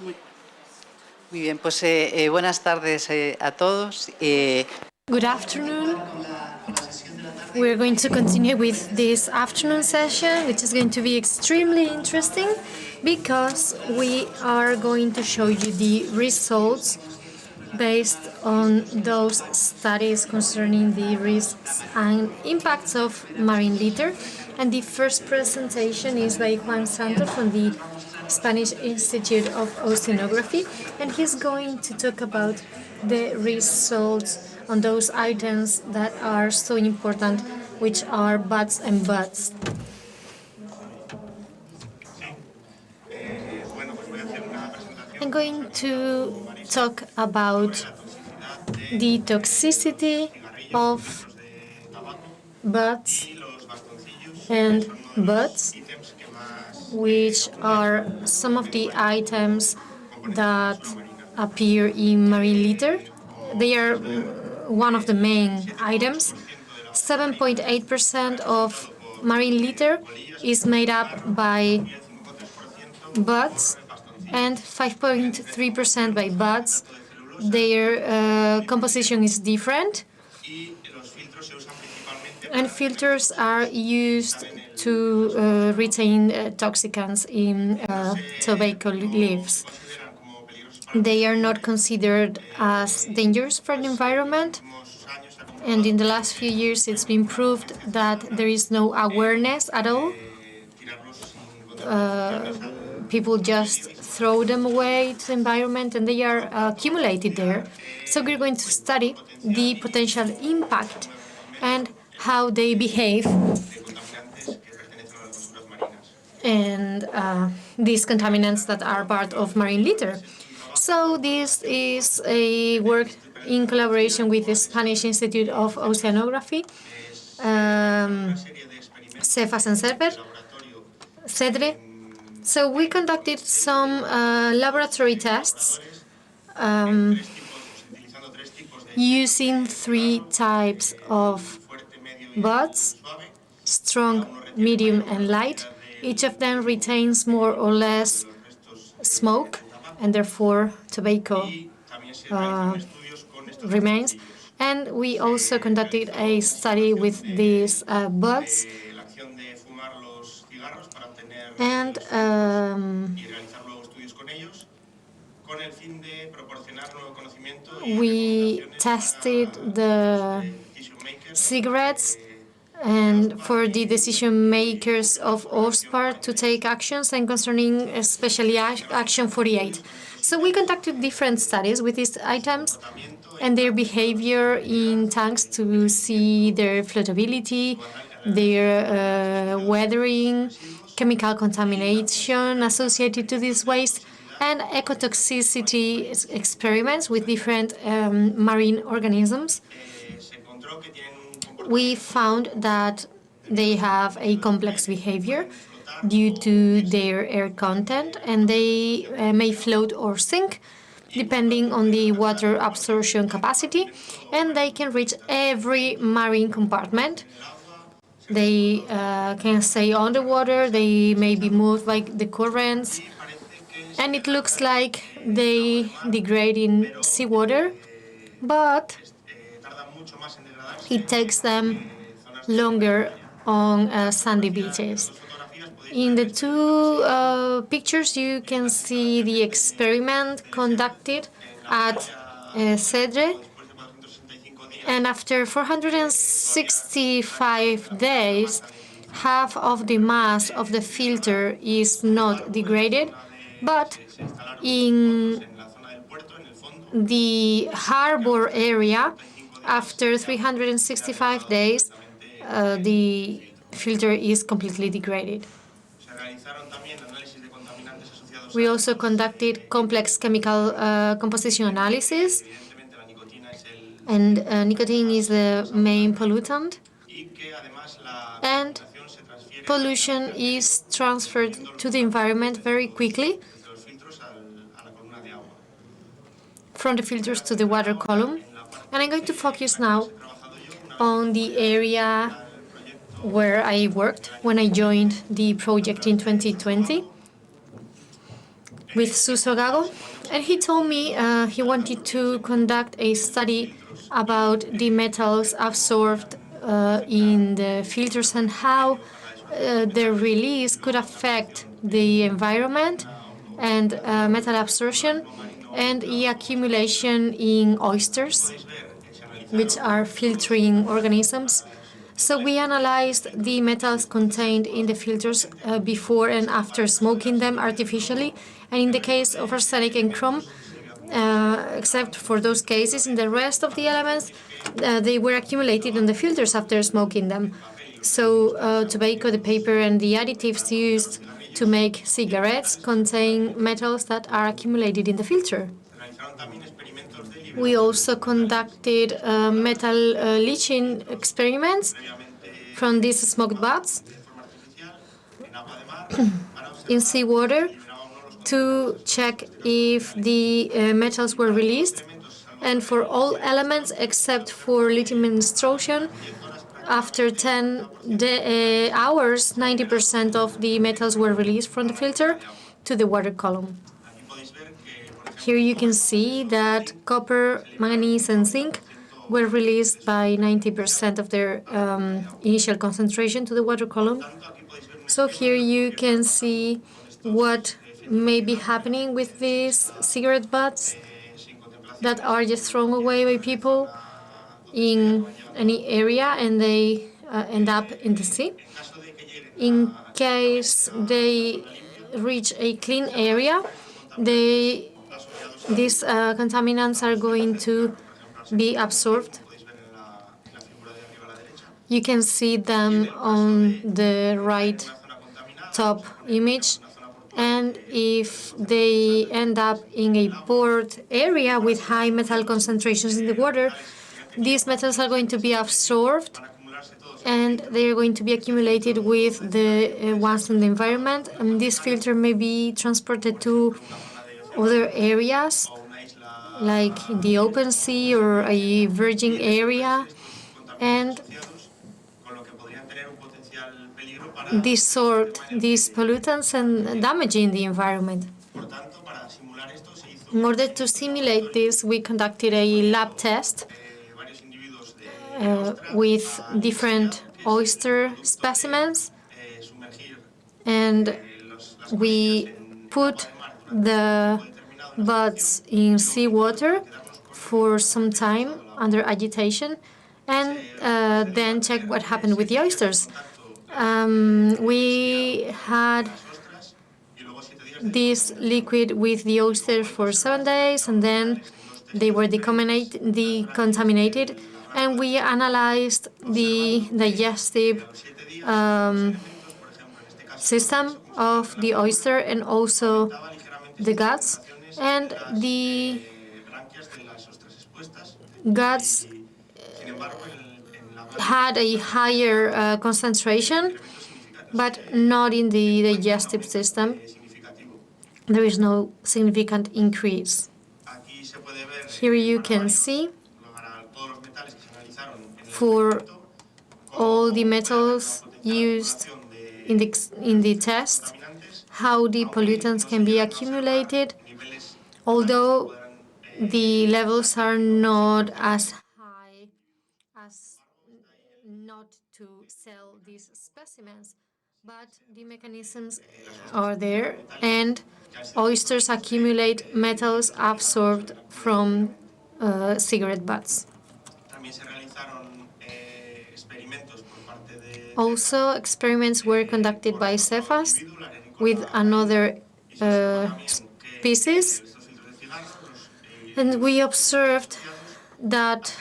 Muy bien, pues buenas tardes a todos. Good afternoon. We're going to continue with this afternoon session, which is going to be extremely interesting because we are going to show you the results based on those studies concerning the risks and impacts of marine litter. And the first presentation is by Juan Santos from the Spanish Institute of Oceanography, and he's going to talk about the results on those items that are so important, which are butts and butts. I'm going to talk about the toxicity of butts and butts, which are some of the items that appear in marine litter. They are one of the main items. 7.8% of marine litter is made up by butts and 5.3% by butts. Their composition is different, and filters are used to retain toxicants in tobacco leaves. They are not considered as dangerous for the environment, and in the last few years it's been proved that there is no awareness at all. People just throw them away to the environment and they are accumulated there. So we're going to study the potential impact and how they behave and these contaminants that are part of marine litter. So this is a work in collaboration with the Spanish Institute of Oceanography, CEFAS and CEDRE. So we conducted some laboratory tests using 3 types of butts: strong, medium, and light. Each of them retains more or less smoke, and therefore tobacco remains. And we also conducted a study with these butts, and we tested the cigarettes and for the decision makers of OSPAR to take actions, and concerning especially Action 48. So we conducted different studies with these items and their behavior in tanks to see their floatability, their weathering, chemical contamination associated to this waste, and ecotoxicity experiments with different marine organisms. We found that they have a complex behavior due to their air content, and they may float or sink depending on the water absorption capacity, and they can reach every marine compartment. They can stay underwater, they may be moved by the currents, and it looks like they degrade in seawater, but it takes them longer on sandy beaches. In the 2 pictures, you can see the experiment conducted at CEDRE, and after 465 days, half of the mass of the filter is not degraded, but in the harbor area, after 365 days, the filter is completely degraded. We also conducted complex chemical composition analysis, and nicotine is the main pollutant, and pollution is transferred to the environment very quickly from the filters to the water column. And I'm going to focus now on the area where I worked when I joined the project in 2020. with Suso Gago, and he told me he wanted to conduct a study about the metals absorbed in the filters and how their release could affect the environment and metal absorption and e-accumulation in oysters, which are filtering organisms. So we analyzed the metals contained in the filters before and after smoking them artificially. And in the case of arsenic and chrome, except for those cases, in the rest of the elements, they were accumulated in the filters after smoking them. So tobacco, the paper, and the additives used to make cigarettes contain metals that are accumulated in the filter. We also conducted metal leaching experiments from these smoked butts in seawater to check if the metals were released. And for all elements except for lithium menstruation, after 10 hours, 90% of the metals were released from the filter to the water column. Here you can see that copper, manganese, and zinc were released by 90% of their initial concentration to the water column. So here you can see what may be happening with these cigarette butts that are just thrown away by people in any area and they end up in the sea. In case they reach a clean area, these contaminants are going to be absorbed. You can see them on the right top image. And if they end up in a port area with high metal concentrations in the water, these metals are going to be absorbed and they are going to be accumulated with the ones in the environment. And this filter may be transported to other areas, like in the open sea or a virgin area, and dissort these pollutants and damaging the environment. In order to simulate this, we conducted a lab test with different oyster specimens, and we put the buds in seawater for some time under agitation, and then check what happened with the oysters. We had this liquid with the oysters for 7 days, and then they were decontaminated, and we analyzed the digestive system of the oyster and also the guts. And the guts had a higher concentration, but not in the digestive system. There is no significant increase. Here you can see for all the metals used in the test how the pollutants can be accumulated, although the levels are not as high as not to sell these specimens, but the mechanisms are there, and oysters accumulate metals absorbed from cigarette butts. Also, experiments were conducted by CEFAS with another species, and we observed that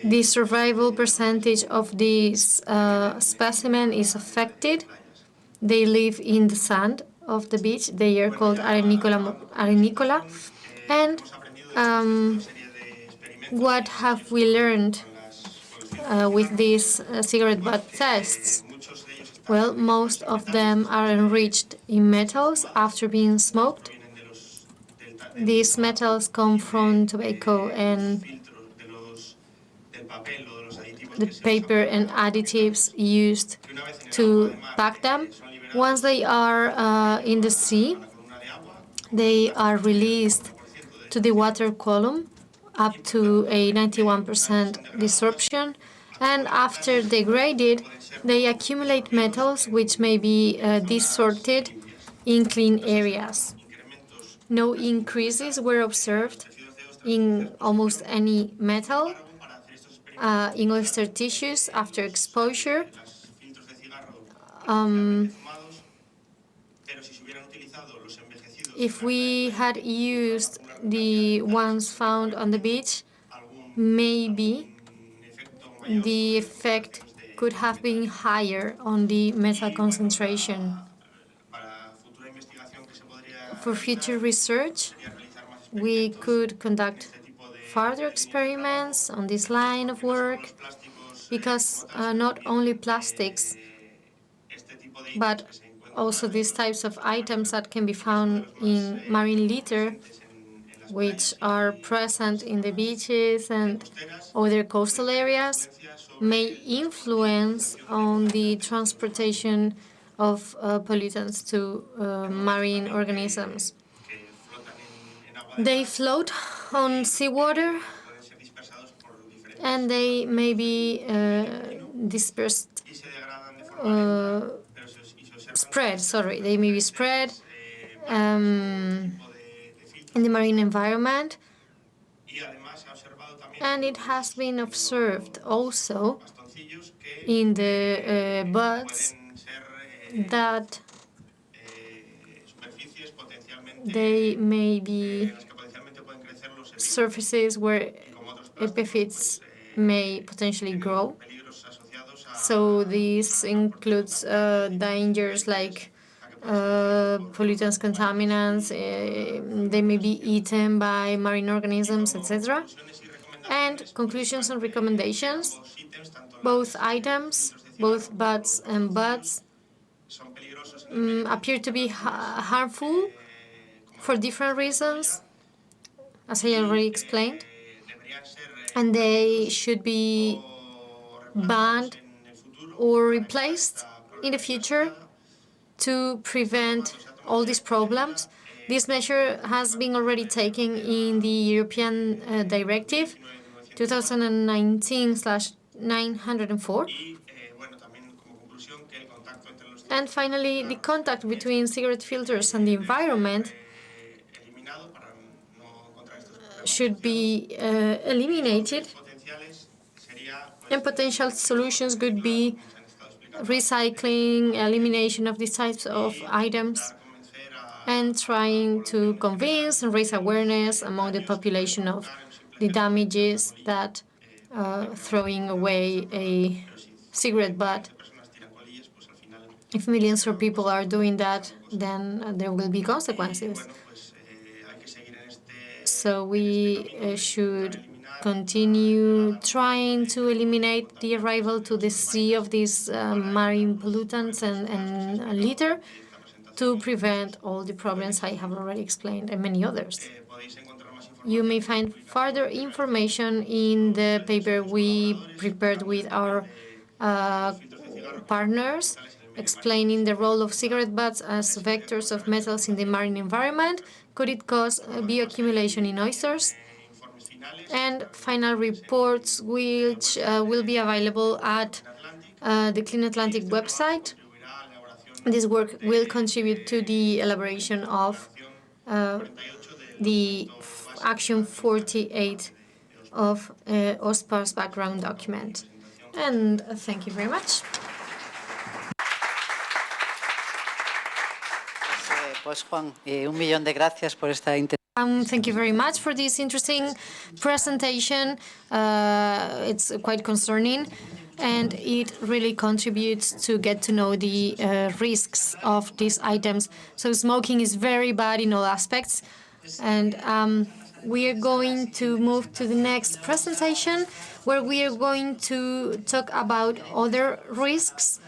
the survival percentage of this specimen is affected. They live in the sand of the beach. They are called arenicola. And what have we learned with these cigarette butt tests? Well, most of them are enriched in metals after being smoked. These metals come from tobacco and the paper and additives used to pack them. Once they are in the sea, they are released to the water column up to a 91% desorption, and after degraded, they accumulate metals which may be desorted in clean areas. No increases were observed in almost any metal in oyster tissues after exposure. If we had used the ones found on the beach, maybe the effect could have been higher on the metal concentration. For future research, we could conduct further experiments on this line of work, because not only plastics, but also these types of items that can be found in marine litter, which are present in the beaches and other coastal areas, may influence on the transportation of pollutants to marine organisms. They float on seawater, and they may be dispersed, they may be spread in the marine environment. And it has been observed also in the buds that they may be surfaces where epiphytes may potentially grow. So this includes dangers like pollutants, contaminants, they may be eaten by marine organisms, etc. And conclusions and recommendations. Both items, both buds and buds, appear to be harmful for different reasons, as I already explained, and they should be banned or replaced in the future to prevent all these problems. This measure has been already taken in the European Directive 2019/904. And finally, the contact between cigarette filters and the environment should be eliminated, and potential solutions could be recycling, elimination of these types of items, and trying to convince and raise awareness among the population of the damages that throwing away a cigarette butt. If millions of people are doing that, then there will be consequences. So we should continue trying to eliminate the arrival to the sea of these marine pollutants and litter to prevent all the problems I have already explained and many others. You may find further information in the paper we prepared with our partners, explaining the role of cigarette butts as vectors of metals in the marine environment. Could it cause bioaccumulation in oysters? And final reports which will be available at the CleanAtlantic website. This work will contribute to the elaboration of the Action 48 of OSPAR's background document. And thank you very much. Pues Juan, un millón de gracias por esta Thank you very much for this interesting presentation. It's quite concerning, and it really contributes to get to know the risks of these items. So smoking is very bad in all aspects. And we are going to move to the next presentation, where we are going to talk about other risks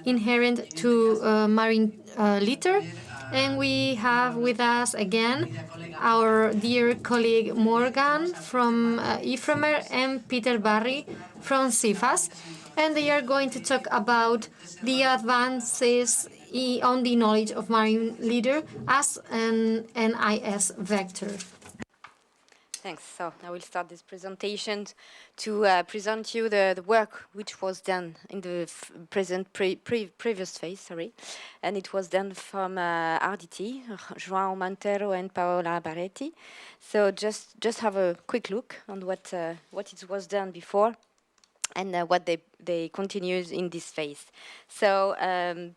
inherent to marine litter. And we have with us again our dear colleague Morgan from IFREMER and Peter Barry from CEFAS. And they are going to talk about the advances on the knowledge of marine litter as an NIS vector. Thanks. So I will start this presentation to present you the work which was done in the previous phase, sorry. And it was done from RDT, João Montero and Paola Barretti. So just have a quick look on what it was done before and what they continue in this phase. So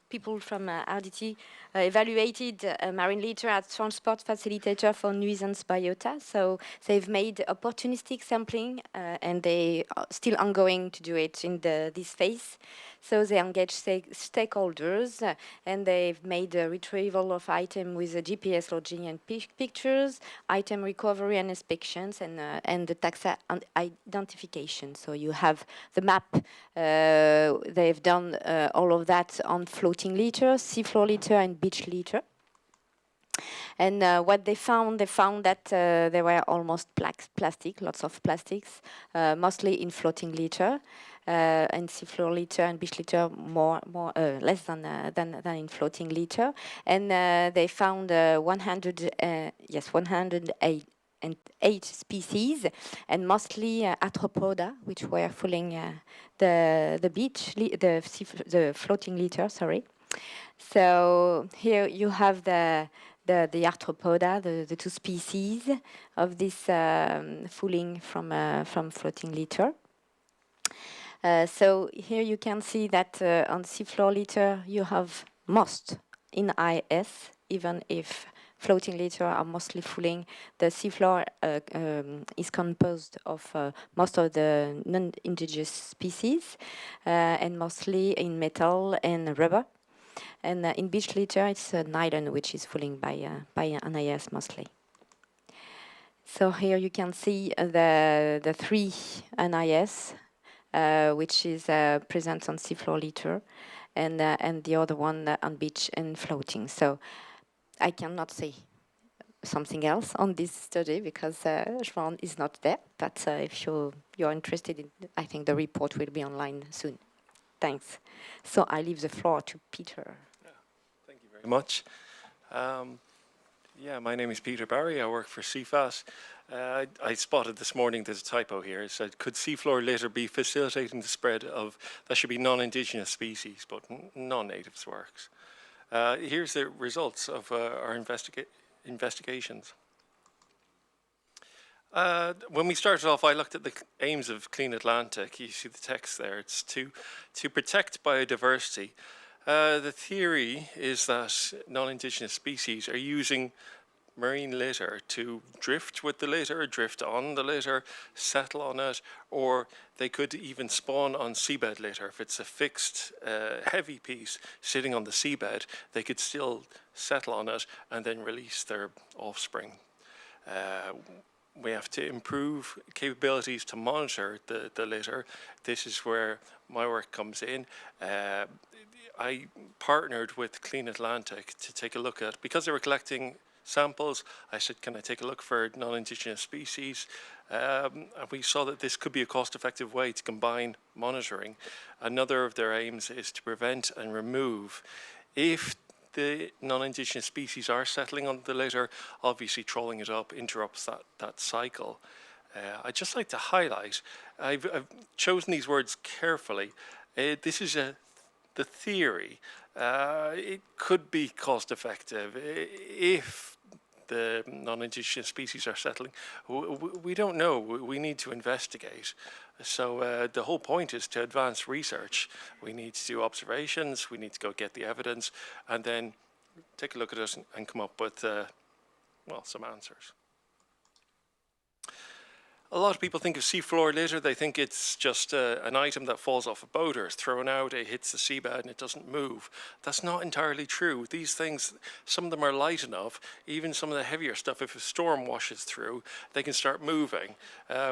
people from RDT evaluated marine litter as transport facilitator for nuisance biota. So they've made opportunistic sampling and they are still ongoing to do it in this phase. So they engage stakeholders and they've made a retrieval of items with a GPS logging and pictures, item recovery and inspections, and the taxa identification. So you have the map. They've done all of that on floating litter, seafloor litter, and beach litter. And what they found that there were almost plastic, lots of plastics, mostly in floating litter, and seafloor litter and beach litter less than in floating litter. And they found 108 species, and mostly arthropoda, which were fooling the floating litter. Sorry. So here you have the arthropoda, the two species of this fooling from floating litter. So here you can see that on seafloor litter you have most in IS, even if floating litter are mostly fooling. The seafloor is composed of most of the non-indigenous species and mostly in metal and rubber. And in beach litter, it's nylon, which is fooling by NIS mostly. So here you can see the three NIS, which is present on seafloor litter, and the other one on beach and floating. So I cannot say something else on this study because Juan is not there. But if you're interested in, I think the report will be online soon. Thanks. So I leave the floor to Peter. Thank you very much. My name is Peter Barry. I work for CEFAS. I spotted this morning there's a typo here. It said, could seafloor litter be facilitating the spread of, that should be non-indigenous species, but non-natives works. Here's the results of our investigations. When we started off, I looked at the aims of CleanAtlantic. You see the text there. It's to protect biodiversity. The theory is that non-indigenous species are using marine litter to drift with the litter, drift on the litter, settle on it, or they could even spawn on seabed litter. If it's a fixed heavy piece sitting on the seabed, they could still settle on it and then release their offspring. We have to improve capabilities to monitor the litter. This is where my work comes in. I partnered with CleanAtlantic to take a look at, because they were collecting samples, I said, can I take a look for non-indigenous species? And we saw that this could be a cost-effective way to combine monitoring. Another of their aims is to prevent and remove. If the non-indigenous species are settling on the litter, obviously trawling it up interrupts that cycle. I'd just like to highlight, I've chosen these words carefully. This is the theory. It could be cost effective if the non-indigenous species are settling. We don't know. We need to investigate. So the whole point is to advance research. We need to do observations. We need to go get the evidence and then take a look at it and come up with, some answers. A lot of people think of seafloor litter, they think it's just an item that falls off a boat or is thrown out, it hits the seabed and it doesn't move. That's not entirely true. These things, some of them are light enough, even some of the heavier stuff, if a storm washes through, they can start moving.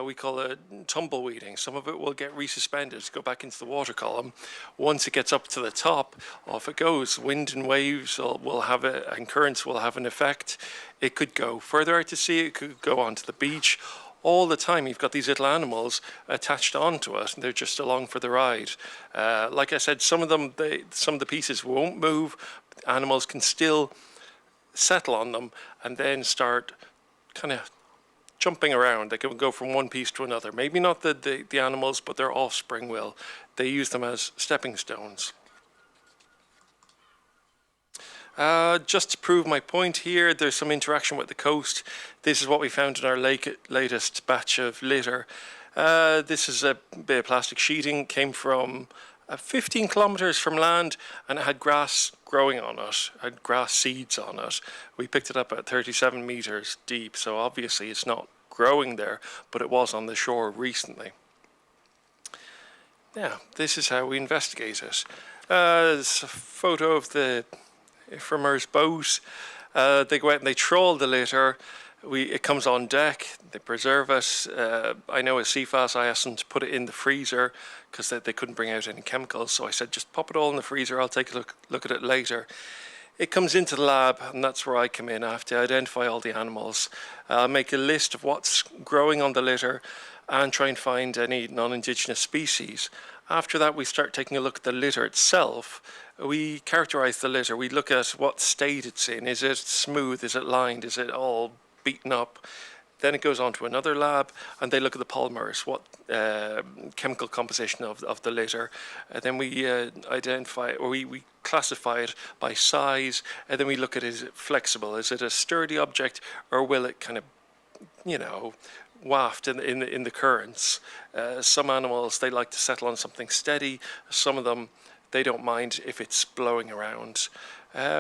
We call it tumbleweeding. Some of it will get resuspended, go back into the water column. Once it gets up to the top, off it goes. Wind and waves will have and currents will have an effect. It could go further out to sea, it could go onto the beach, all the time you've got these little animals attached onto it, and they're just along for the ride. Like I said, some of the pieces won't move. Animals can still settle on them and then start kind of jumping around. They can go from one piece to another. Maybe not the animals, but their offspring will. They use them as stepping stones. Just to prove my point here, there's some interaction with the coast. This is what we found in our latest batch of litter. This is a bit of plastic sheeting, came from 15 kilometers from land, and it had grass growing on it, had grass seeds on it. We picked it up at 37 meters deep, so obviously it's not growing there, but it was on the shore recently. Yeah, this is how we investigate it. There's a photo of the IFREMER's boat. They go out and they trawl the litter. It comes on deck, they preserve it. I know at CEFAS I asked them to put it in the freezer because they couldn't bring out any chemicals, so I said just pop it all in the freezer, I'll take a look at it later. It comes into the lab, and that's where I come in. I have to identify all the animals, make a list of what's growing on the litter, and try and find any non-indigenous species. After that, we start taking a look at the litter itself. We characterize the litter. We look at what state it's in. Is it smooth? Is it lined? Is it all beaten up? Then it goes on to another lab, and they look at the polymers, what chemical composition of the litter. And then we identify, or we classify it by size, and then we look at, is it flexible? Is it a sturdy object, or will it kind of, waft in the currents? Some animals, they like to settle on something steady. Some of them, they don't mind if it's blowing around.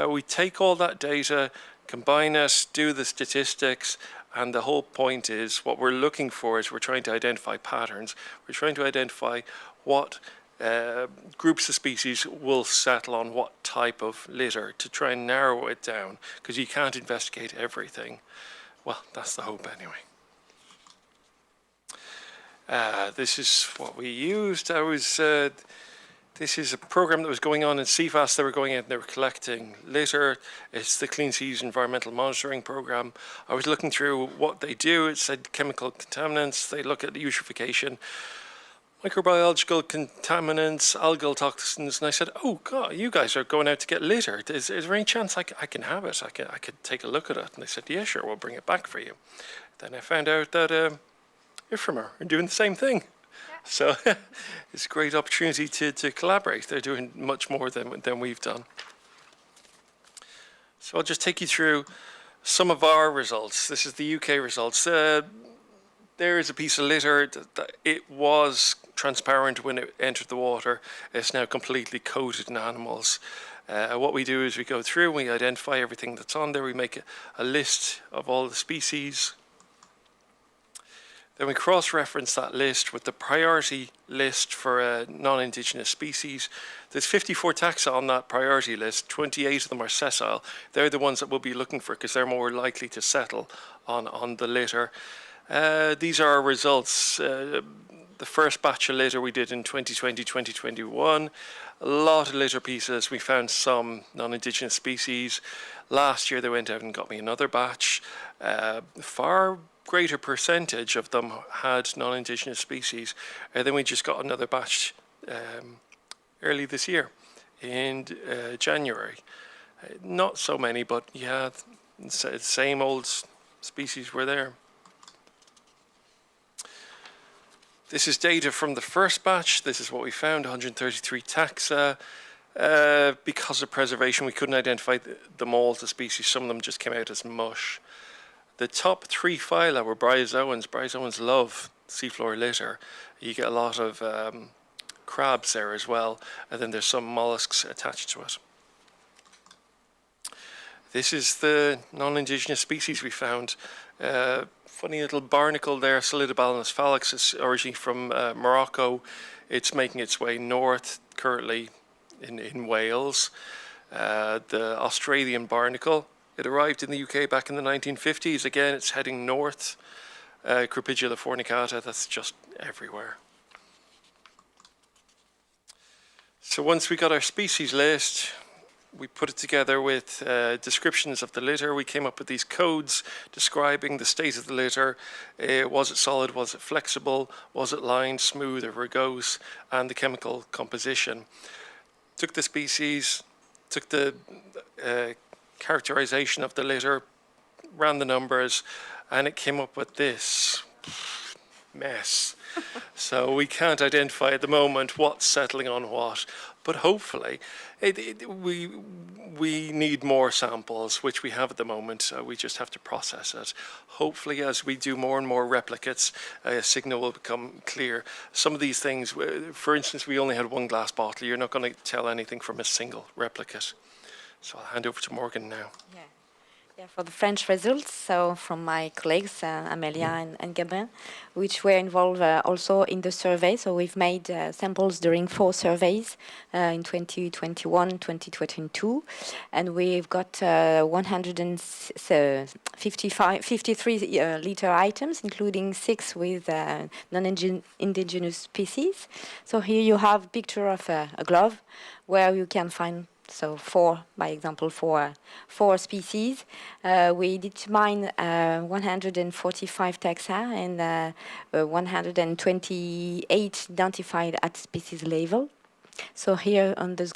We take all that data, combine it, do the statistics, and the whole point is, what we're looking for is we're trying to identify patterns. We're trying to identify what groups of species will settle on what type of litter to try and narrow it down, because you can't investigate everything. Well, that's the hope anyway. This is what we used. This is a program that was going on in CEFAS. They were going out and they were collecting litter. It's the Clean Seas Environmental Monitoring Program. I was looking through what they do. It said chemical contaminants. They look at the eutrophication, microbiological contaminants, algal toxins. And I said, oh God, you guys are going out to get litter. Is there any chance I can have it? I could take a look at it. And they said, yeah, sure, we'll bring it back for you. Then I found out that IFREMER are doing the same thing. So it's a great opportunity to collaborate. They're doing much more than we've done. So I'll just take you through some of our results. This is the UK results. There is a piece of litter that it was transparent when it entered the water. It's now completely coated in animals. What we do is we go through and we identify everything that's on there. We make a list of all the species. Then we cross-reference that list with the priority list for non-indigenous species. There's 54 taxa on that priority list. 28 of them are sessile. They're the ones that we'll be looking for because they're more likely to settle on the litter. These are our results. The first batch of litter we did in 2020, 2021. A lot of litter pieces. We found some non-indigenous species. Last year they went out and got me another batch. Far greater percentage of them had non-indigenous species. Then we just got another batch early this year in January. Not so many, but yeah, same old species were there. This is data from the first batch. This is what we found, 133 taxa. Because of preservation, we couldn't identify them all as species. Some of them just came out as mush. The top 3 phyla were bryozoans. Bryozoans love seafloor litter. You get a lot of crabs there as well, and then there's some mollusks attached to it. This is the non-indigenous species we found. Funny little barnacle there, Solidobalanus phalanx, is originally from Morocco. It's making its way north, currently in Wales. The Australian barnacle, it arrived in the UK back in the 1950s. Again, it's heading north. Crepidula fornicata, that's just everywhere. So once we got our species list, we put it together with descriptions of the litter. We came up with these codes describing the state of the litter. Was it solid? Was it flexible? Was it lined, smooth, or rugose? And the chemical composition. Took the species, took the characterization of the litter, ran the numbers, and it came up with this mess. So we can't identify at the moment what's settling on what, but hopefully we need more samples, which we have at the moment. We just have to process it. Hopefully, as we do more and more replicates, a signal will become clear. Some of these things, for instance, we only had one glass bottle. You're not going to tell anything from a single replicate. So I'll hand over to Morgan now. Yeah, for the French results, so from my colleagues, Amelia and Gabin, which were involved also in the survey. So we've made samples during 4 surveys in 2021, 2022, and we've got 153 litter items, including 6 with non-indigenous species. So here you have a picture of a glove where you can find by example, 4 species. We determined 145 taxa and 128 identified at species level. So here on this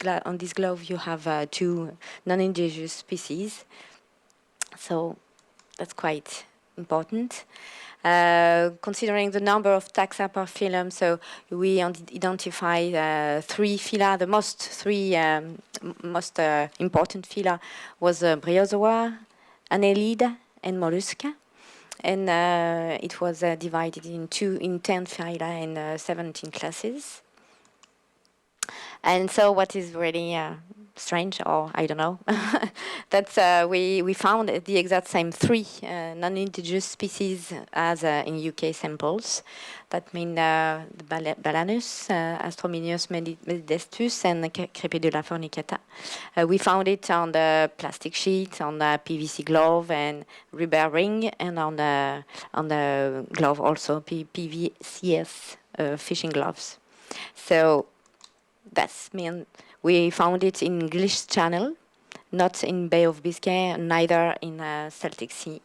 glove you have 2 non-indigenous species. So that's quite important. Considering the number of taxa per phylum, so we identified 3 phyla. The most important phyla was Bryozoa, Annelida, and Mollusca, and it was divided in 10 phyla and 17 classes. And so, what is really strange, or I don't know, that we found the exact same 3 non-indigenous species as in UK samples. That mean the Balanus, Astrominius medestus, and Crepidula fornicata. We found it on the plastic sheet, on the PVC glove and rubber ring, and on the glove also, PVCS fishing gloves. So that's mean we found it in English Channel, not in Bay of Biscay, neither in Celtic Sea,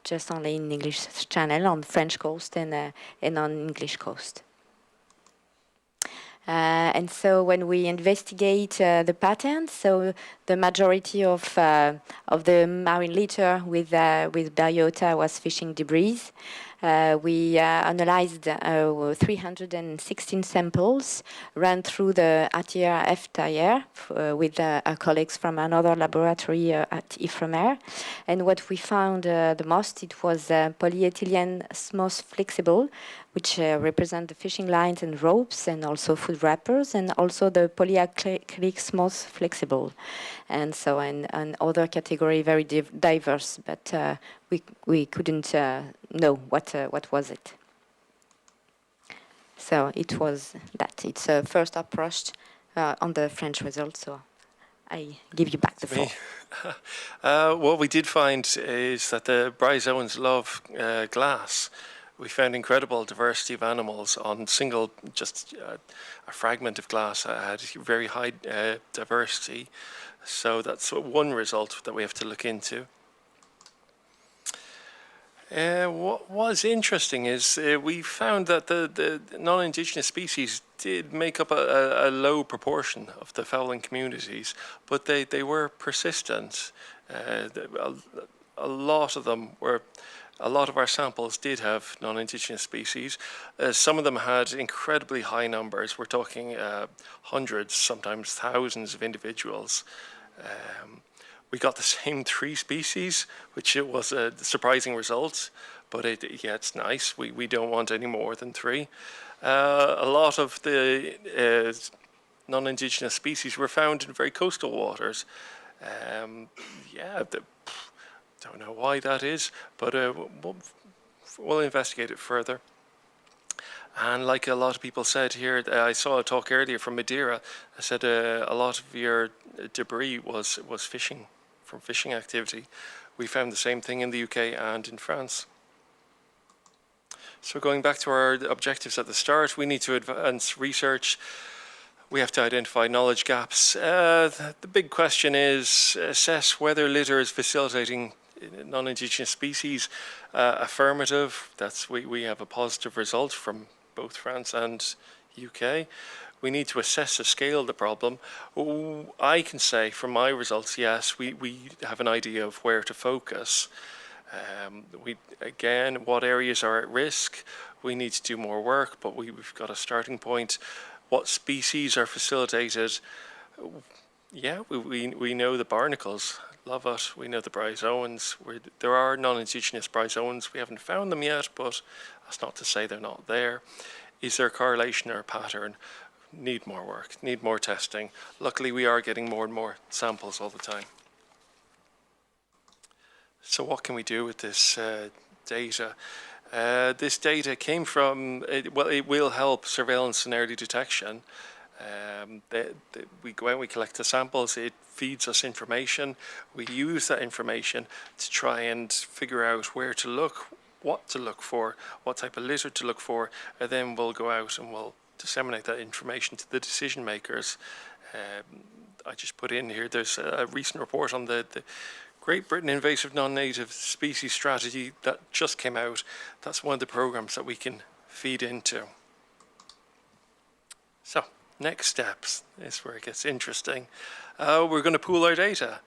just only in English Channel on French coast and on English coast. And so when we investigate the patterns, so the majority of the marine litter with biota was fishing debris. We analyzed 316 samples, ran through the ATR-FTIR with our colleagues from another laboratory at IFREMER. And what we found the most, it was polyethylene smooth flexible, which represent the fishing lines and ropes and also food wrappers, and also the polyacrylic smooth flexible. And so, and other category very diverse, but we couldn't know what was it. So it was that. It's a first approach on the French results. So I give you back the floor. What we did find is that the bryozoans love glass. We found incredible diversity of animals on just a fragment of glass had very high diversity. So that's one result that we have to look into. What was interesting is we found that the non-indigenous species did make up a low proportion of the fouling communities, but they were persistent. A lot of them were. A lot of our samples did have non-indigenous species. Some of them had incredibly high numbers. We're talking hundreds, sometimes thousands of individuals. We got the same 3 species, which it was a surprising result, but it's nice. We don't want any more than 3. A lot of the non-indigenous species were found in very coastal waters. Don't know why that is, but we'll investigate it further. And like a lot of people said here, I saw a talk earlier from Madeira. I said a lot of your debris was fishing, from fishing activity. We found the same thing in the UK and in France. So going back to our objectives at the start, we need to advance research. We have to identify knowledge gaps. The big question is assess whether litter is facilitating non-Indigenous species. Affirmative, we have a positive result from both France and UK. We need to assess the scale of the problem. I can say from my results, yes, we have an idea of where to focus. Again, what areas are at risk? We need to do more work, but we've got a starting point. What species are facilitated? Yeah, we know the barnacles, love it. We know the bryozoans. There are non-Indigenous bryozoans. We haven't found them yet, but that's not to say they're not there. Is there a correlation or a pattern? Need more work, need more testing. Luckily, we are getting more and more samples all the time. So what can we do with this data? This data came from, it will help surveillance and early detection. We go out, we collect the samples, it feeds us information. We use that information to try and figure out where to look, what to look for, what type of litter to look for, and then we'll go out and we'll disseminate that information to the decision makers. I just put in here, there's a recent report on the Great Britain Invasive Non-Native Species Strategy that just came out. That's one of the programs that we can feed into. So, next steps is where it gets interesting. We're going to pool our data.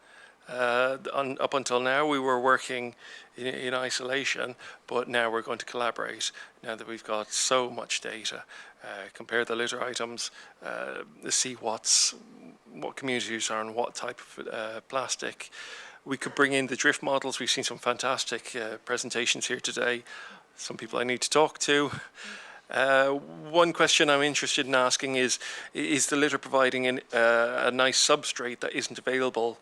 Up until now, we were working in isolation, but now we're going to collaborate. Now that we've got so much data, compare the litter items, see what communities are on what type of plastic. We could bring in the drift models. We've seen some fantastic presentations here today. Some people I need to talk to. One question I'm interested in asking is the litter providing a nice substrate that isn't available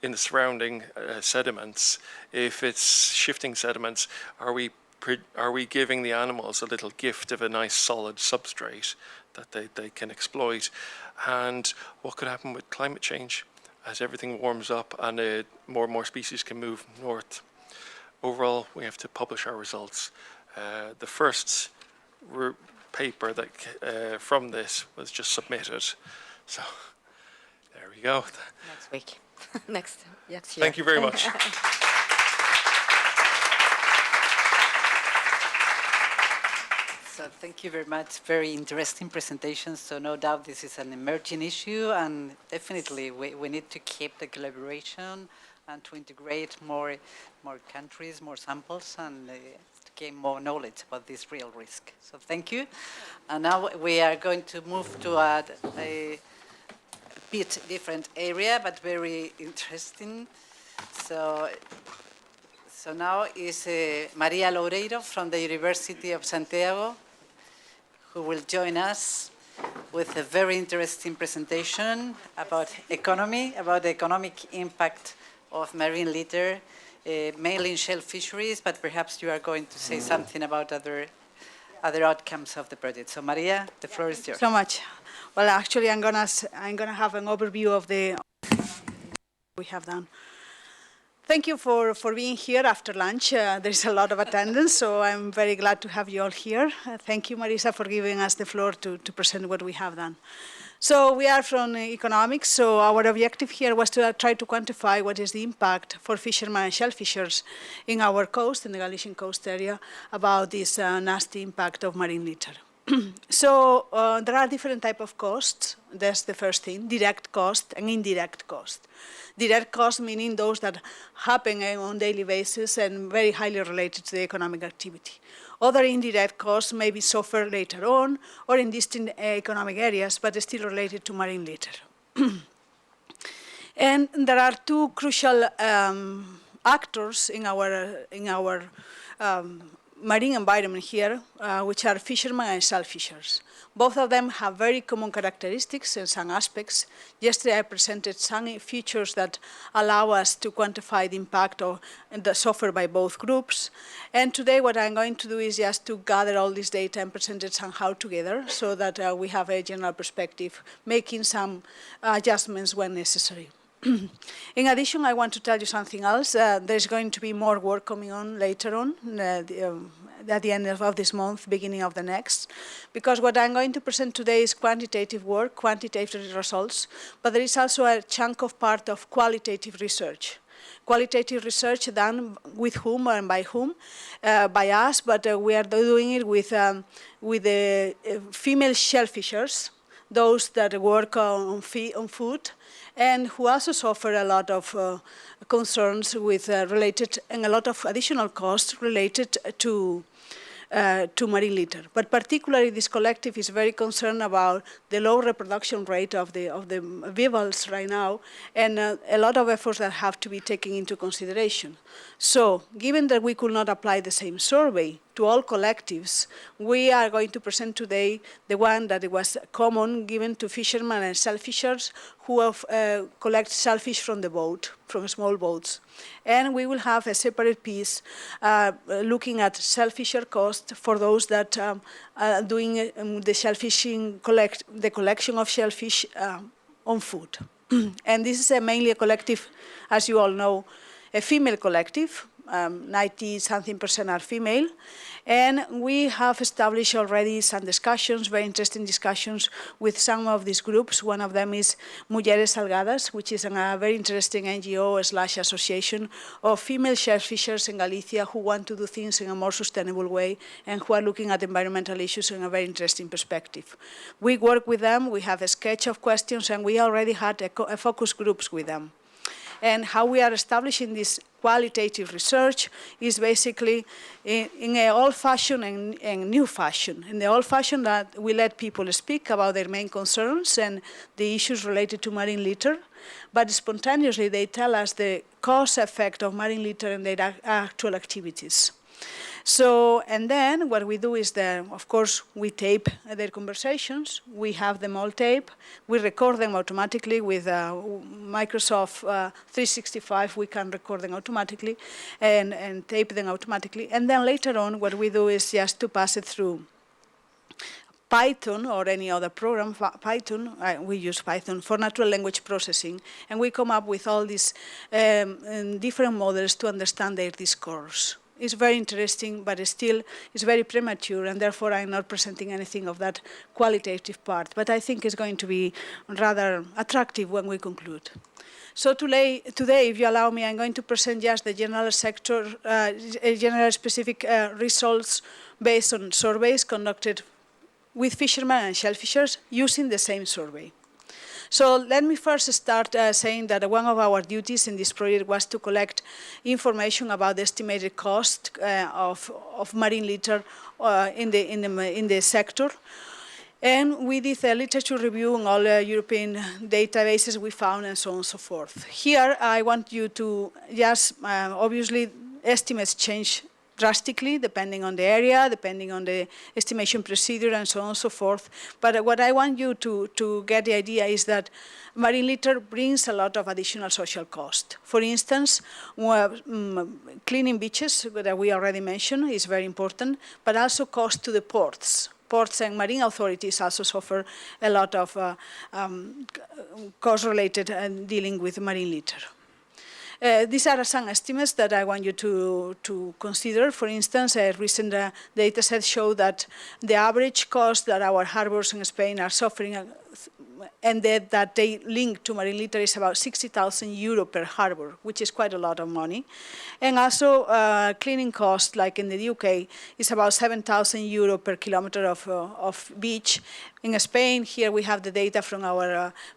in the surrounding sediments? If it's shifting sediments, are we giving the animals a little gift of a nice solid substrate that they can exploit? And what could happen with climate change as everything warms up and more and more species can move north? Overall, we have to publish our results. The first paper that from this was just submitted. So there we go. Next week. Next year. Thank you very much. So thank you very much. Very interesting presentation. So no doubt this is an emerging issue, and definitely we need to keep the collaboration and to integrate more countries, more samples, and to gain more knowledge about this real risk. So thank you. And now we are going to move to a bit different area, but very interesting. So now is Maria Loureiro from the University of Santiago, who will join us with a very interesting presentation about the economic impact of marine litter, mainly in shell fisheries, but perhaps you are going to say something about other outcomes of the project. So Maria, the floor is yours. So much. Well, actually, I'm gonna have an overview of the we have done. Thank you for being here after lunch. There's a lot of attendance, so I'm very glad to have you all here. Thank you, Marisa, for giving us the floor to present what we have done. So we are from economics, so our objective here was to try to quantify what is the impact for fishermen and shellfishers in our coast, in the Galician coast area, about this nasty impact of marine litter. So there are different types of costs. That's the first thing, direct cost and indirect cost. Direct cost meaning those that happen on a daily basis and very highly related to the economic activity. Other indirect costs may be suffered later on or in distinct economic areas, but still related to marine litter. And there are two crucial actors in our marine environment here, which are fishermen and shellfishers. Both of them have very common characteristics and some aspects. Yesterday I presented some features that allow us to quantify the impact suffered by both groups. And today what I'm going to do is just to gather all this data and present it somehow together so that we have a general perspective, making some adjustments when necessary. In addition, I want to tell you something else. There's going to be more work coming on later on. at the end of this month, beginning of the next, because what I'm going to present today is quantitative work, quantitative results, but there is also a chunk of part of qualitative research. Qualitative research done with whom and by whom? By us, but we are doing it with the female shellfishers, those that work on food, and who also suffer a lot of concerns with related, and a lot of additional costs related to marine litter. But particularly this collective is very concerned about the low reproduction rate of the vivals right now, and a lot of efforts that have to be taken into consideration. So, given that we could not apply the same survey to all collectives, we are going to present today the one that was common given to fishermen and shellfishers who have, collect shellfish from the boat, from small boats. And we will have a separate piece looking at shellfisher cost for those that are doing the shellfishing, the collection of shellfish on food. And this is mainly a collective, as you all know, a female collective, 90-something% are female, and we have established already some discussions, very interesting discussions with some of these groups. One of them is Villares, which is a very interesting NGO/association of female shellfishers in Galicia who want to do things in a more sustainable way and who are looking at environmental issues in a very interesting perspective. We work with them, we have a sketch of questions, and we already had a focus groups with them. And how we are establishing this qualitative research is basically in an old-fashioned and new fashion. In the old-fashioned that we let people speak about their main concerns and the issues related to marine litter, but spontaneously they tell us the cause effect of marine litter and their actual activities. So, and then what we do is that, of course, we tape their conversations. We have them all taped. We record them automatically with Microsoft 365. We can record them automatically and tape them automatically. And then later on, what we do is just to pass it through Python or any other program, Python, we use Python for natural language processing, and we come up with all these different models to understand their discourse. It's very interesting, but still it's very premature, and therefore I'm not presenting anything of that qualitative part. But I think it's going to be rather attractive when we conclude. So today, if you allow me, I'm going to present just the general sector, general specific results based on surveys conducted with fishermen and shellfishers using the same survey. So let me first start saying that one of our duties in this project was to collect information about the estimated cost of marine litter in the sector. And we did a literature review on all European databases we found and so on and so forth. Here I want you to just, obviously estimates change drastically, depending on the area, depending on the estimation procedure, and so on and so forth. But what I want you to get the idea is that marine litter brings a lot of additional social cost. For instance, cleaning beaches, that we already mentioned, is very important, but also cost to the ports. Ports and marine authorities also suffer a lot of cost-related dealing with marine litter. These are some estimates that I want you to consider. For instance, a recent data set showed that the average cost that our harbors in Spain are suffering and that they link to marine litter is about 60,000 euro per harbor, which is quite a lot of money. And also cleaning cost, like in the UK, is about 7,000 euro per kilometer of beach. In Spain, here we have the data from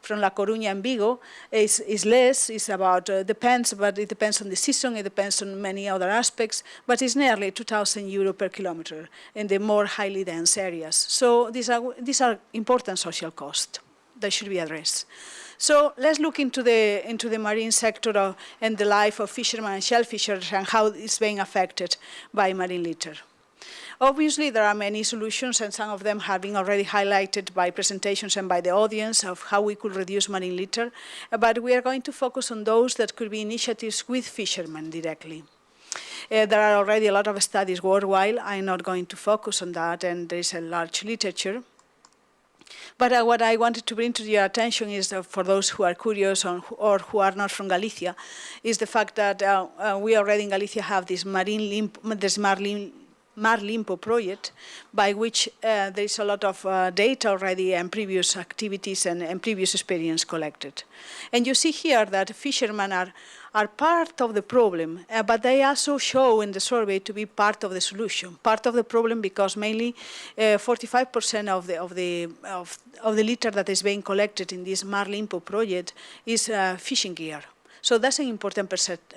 from La Coruña and Vigo. Is less. It's about depends, but it depends on the season. It depends on many other aspects. But it's nearly 2,000 euro per kilometer in the more highly dense areas. So these are important social costs that should be addressed. So let's look into the marine sector and the life of fishermen and shellfishers and how it's being affected by marine litter. Obviously, there are many solutions, and some of them have been already highlighted by presentations and by the audience of how we could reduce marine litter, but we are going to focus on those that could be initiatives with fishermen directly. There are already a lot of studies worldwide. I'm not going to focus on that, and there is a large literature. But what I wanted to bring to your attention is, for those who are curious or who are not from Galicia, is the fact that we already in Galicia have this marine Mar Limpo project, by which there is a lot of data already and previous activities and previous experience collected. And you see here that fishermen are part of the problem, but they also show in the survey to be part of the solution, part of the problem, because mainly 45% of the litter that is being collected in this Mar Limpo project is fishing gear. So that's an important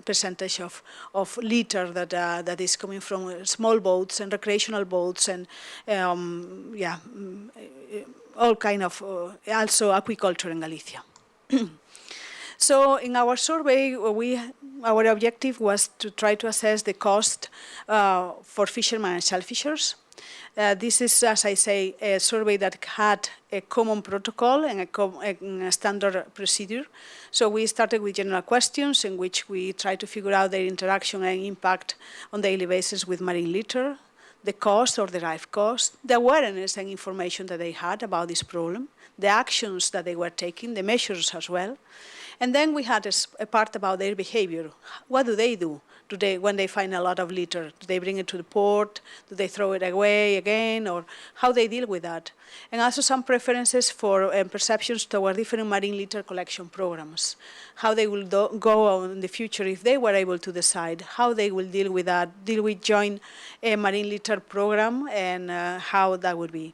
percentage of litter that is coming from small boats and recreational boats and all kind of also aquaculture in Galicia. So in our survey, our objective was to try to assess the cost for fishermen and shellfishers. This is, as I say, a survey that had a common protocol and a standard procedure. So we started with general questions in which we tried to figure out their interaction and impact on daily basis with marine litter, the cost or derived cost, the awareness and information that they had about this problem, the actions that they were taking, the measures as well. And then we had a part about their behavior. What do they do? When they find a lot of litter? Do they bring it to the port? Do they throw it away again? Or how they deal with that? And also some preferences for perceptions toward different marine litter collection programs. How they will go on in the future if they were able to decide. How they will deal with that. Deal with join a marine litter program and how that would be.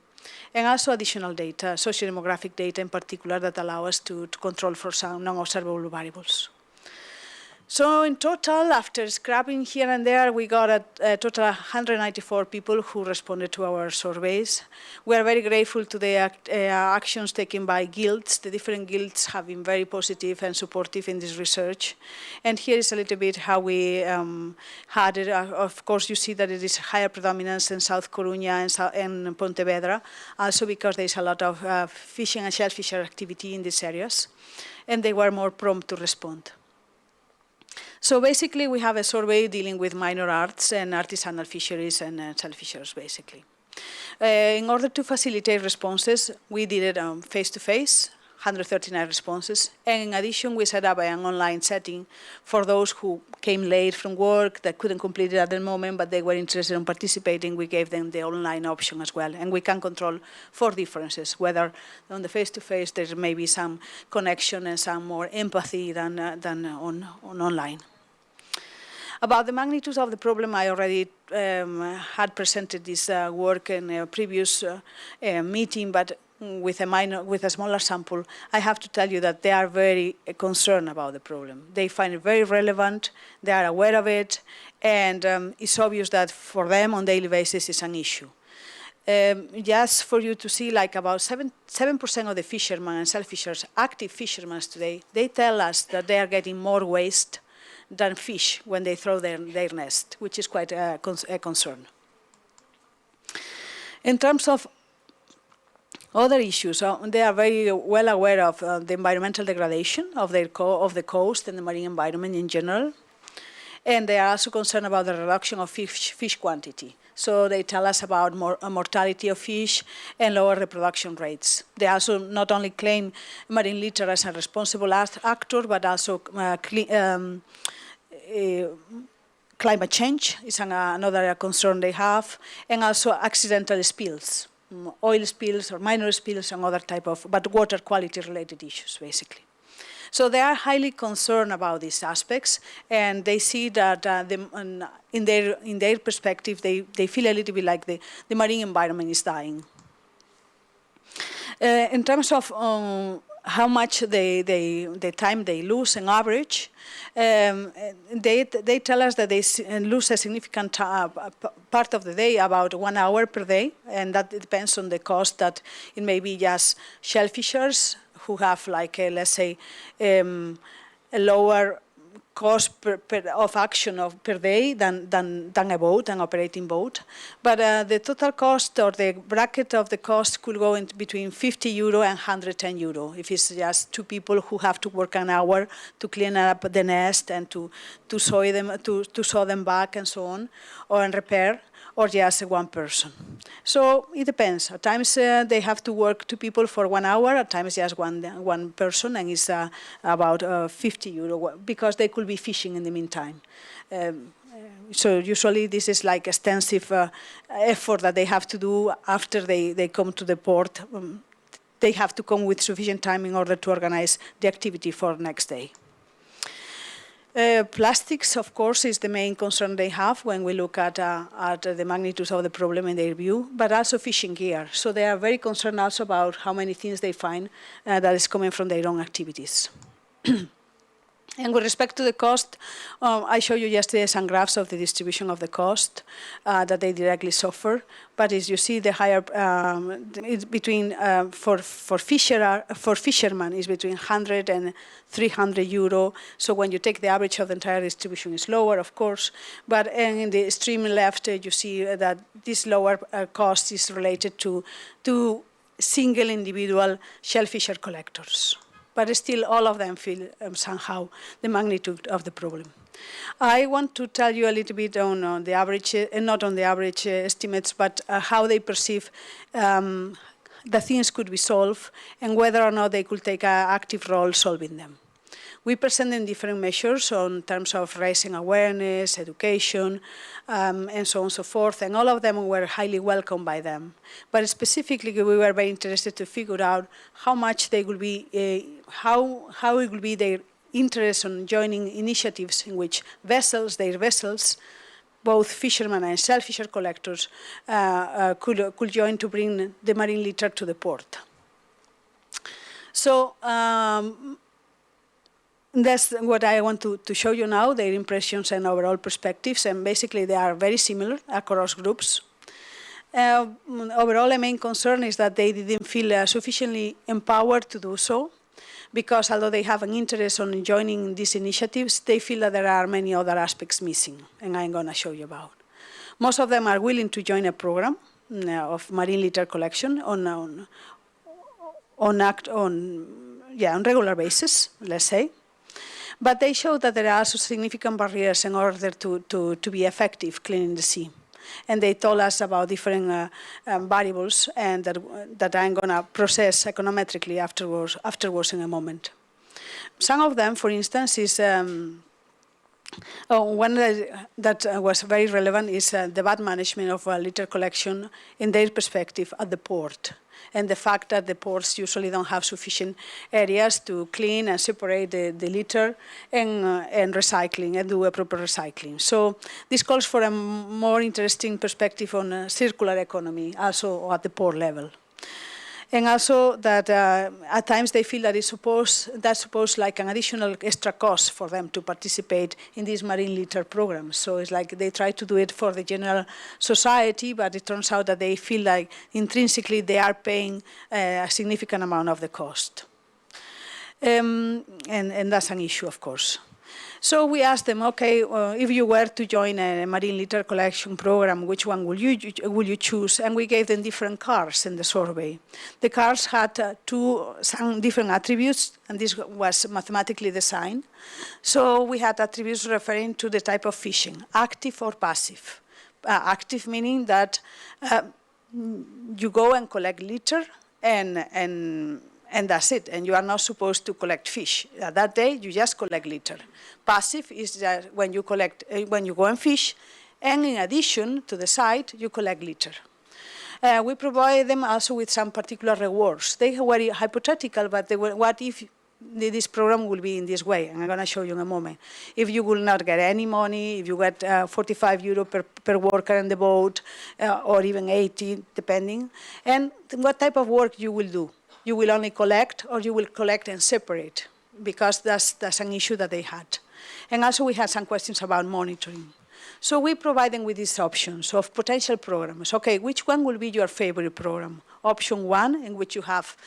And also additional data, socio-demographic data in particular, that allow us to control for some non-observable variables. So in total, after scrapping here and there, we got a total of 194 people who responded to our surveys. We are very grateful to the actions taken by guilds. The different guilds have been very positive and supportive in this research. And here is a little bit how we had it. Of course, you see that it is higher predominance in South Coruña and Pontevedra, also because there is a lot of fishing and shellfisher activity in these areas. And they were more prompt to respond. So basically, we have a survey dealing with minor arts and artisanal fisheries and shellfishers, basically. In order to facilitate responses, we did it face-to-face, 139 responses. And in addition, we set up an online setting for those who came late from work, that couldn't complete it at the moment, but they were interested in participating. We gave them the online option as well. And we can control for differences, whether on the face-to-face there may be some connection and some more empathy than on online. About the magnitude of the problem, I already had presented this work in a previous meeting, but with a smaller sample, I have to tell you that they are very concerned about the problem. They find it very relevant, they are aware of it, and it's obvious that for them on a daily basis it's an issue. Just for you to see, like about 7% of the fishermen and shellfishers, active fishermen today, they tell us that they are getting more waste than fish when they throw their nest, which is quite a concern. In terms of other issues, they are very well aware of the environmental degradation of the coast and the marine environment in general. And they are also concerned about the reduction of fish quantity. So they tell us about mortality of fish and lower reproduction rates. They also not only claim marine litter as a responsible actor, but also climate change is another concern they have, and also accidental spills, oil spills or minor spills and other type of, but water quality related issues, basically. So they are highly concerned about these aspects, and they see that in their perspective, they feel a little bit like the marine environment is dying. In terms of how much the time they lose on average, they tell us that they lose a significant part of the day, about 1 hour per day, and that depends on the cost that it may be just shellfishers who have, like, let's say, a lower cost of action per day than a boat, an operating boat. But the total cost, or the bracket of the cost, could go in between 50 euro and 110 euro if it's just two people who have to work an hour to clean up the nest and to sew them back and so on, or and repair, or just one person. So it depends. At times they have to work two people for 1 hour, at times just one person, and it's about 50 euro, because they could be fishing in the meantime. So usually this is like extensive effort that they have to do after they come to the port. They have to come with sufficient time in order to organize the activity for next day. Plastics, of course, is the main concern they have when we look at the magnitude of the problem in their view, but also fishing gear. So they are very concerned also about how many things they find that is coming from their own activities. And with respect to the cost, I showed you yesterday some graphs of the distribution of the cost that they directly suffer. But as you see, the higher it's between for fishermen is between 100 and 300 euro. So when you take the average of the entire distribution, is lower, of course. But in the extreme left, you see that this lower cost is related to single individual shellfisher collectors. But still all of them feel somehow the magnitude of the problem. I want to tell you a little bit on the average, not on the average estimates, but how they perceive the things could be solved and whether or not they could take an active role solving them. We present them different measures in terms of raising awareness, education, and so on and so forth, and all of them were highly welcomed by them. But specifically, we were very interested to figure out how much they will be, how it will be their interest in joining initiatives in which their vessels, both fishermen and shellfisher collectors, could join to bring the marine litter to the port. So. That's what I want to show you now, their impressions and overall perspectives, and basically they are very similar across groups. Overall, the main concern is that they didn't feel sufficiently empowered to do so, because although they have an interest in joining these initiatives, they feel that there are many other aspects missing, and I'm going to show you about. Most of them are willing to join a program of marine litter collection on regular basis, let's say. But they show that there are also significant barriers in order to be effective cleaning the sea. And they told us about different variables and that I'm going to process econometrically afterwards in a moment. Some of them, for instance, is one that was very relevant is the bad management of litter collection in their perspective at the port. And the fact that the ports usually don't have sufficient areas to clean and separate the litter and recycling and do a proper recycling. So this calls for a more interesting perspective on circular economy, also at the port level. And also that at times they feel that that's supposed like an additional extra cost for them to participate in these marine litter programs. So it's like they try to do it for the general society, but it turns out that they feel like intrinsically they are paying a significant amount of the cost. And that's an issue, of course. So we asked them, okay, if you were to join a marine litter collection program, which one will you choose? And we gave them different cards in the survey. The cards had some different attributes, and this was mathematically designed. So we had attributes referring to the type of fishing, active or passive. Active meaning that you go and collect litter and that's it, and you are not supposed to collect fish. That day, you just collect litter. Passive is that when you go and fish, and in addition to the site, you collect litter. We provide them also with some particular rewards. They were hypothetical, but they were, what if this program will be in this way? And I'm going to show you in a moment. If you will not get any money, if you get 45 euro per worker in the boat, or even 80, depending, and what type of work you will do. You will only collect, or you will collect and separate, because that's an issue that they had. And also we had some questions about monitoring. So we provide them with these options of potential programs. Okay, which one will be your favorite program? Option 1, in which you have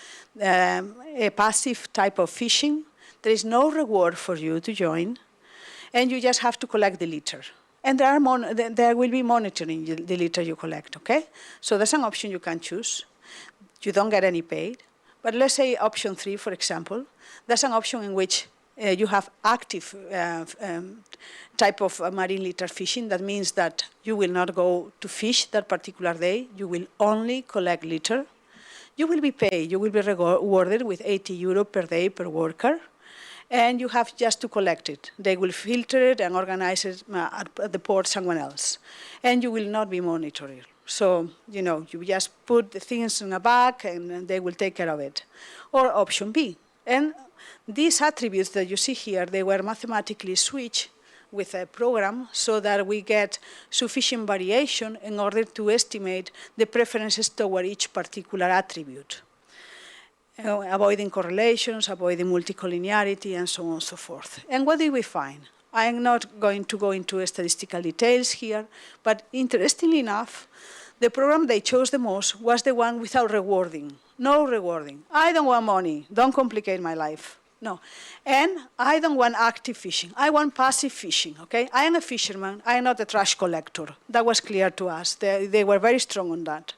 a passive type of fishing. There is no reward for you to join, and you just have to collect the litter. And there will be monitoring the litter you collect, okay? So that's an option you can choose. You don't get any paid. But let's say option 3, for example, that's an option in which you have active type of marine litter fishing. That means that you will not go to fish that particular day. You will only collect litter. You will be paid. You will be rewarded with 80 euro per day per worker. and you have just to collect it. They will filter it and organize it at the port somewhere else, and you will not be monitoring. So, you know, you just put the things in a bag and they will take care of it. Or option B. And these attributes that you see here, they were mathematically switched with a program so that we get sufficient variation in order to estimate the preferences toward each particular attribute, avoiding correlations, avoiding multicollinearity, and so on and so forth. And what did we find? I'm not going to go into statistical details here, but interestingly enough, the program they chose the most was the one without rewarding. No rewarding. I don't want money. Don't complicate my life. No. And I don't want active fishing. I want passive fishing, okay? I am a fisherman. I am not a trash collector. That was clear to us. They were very strong on that.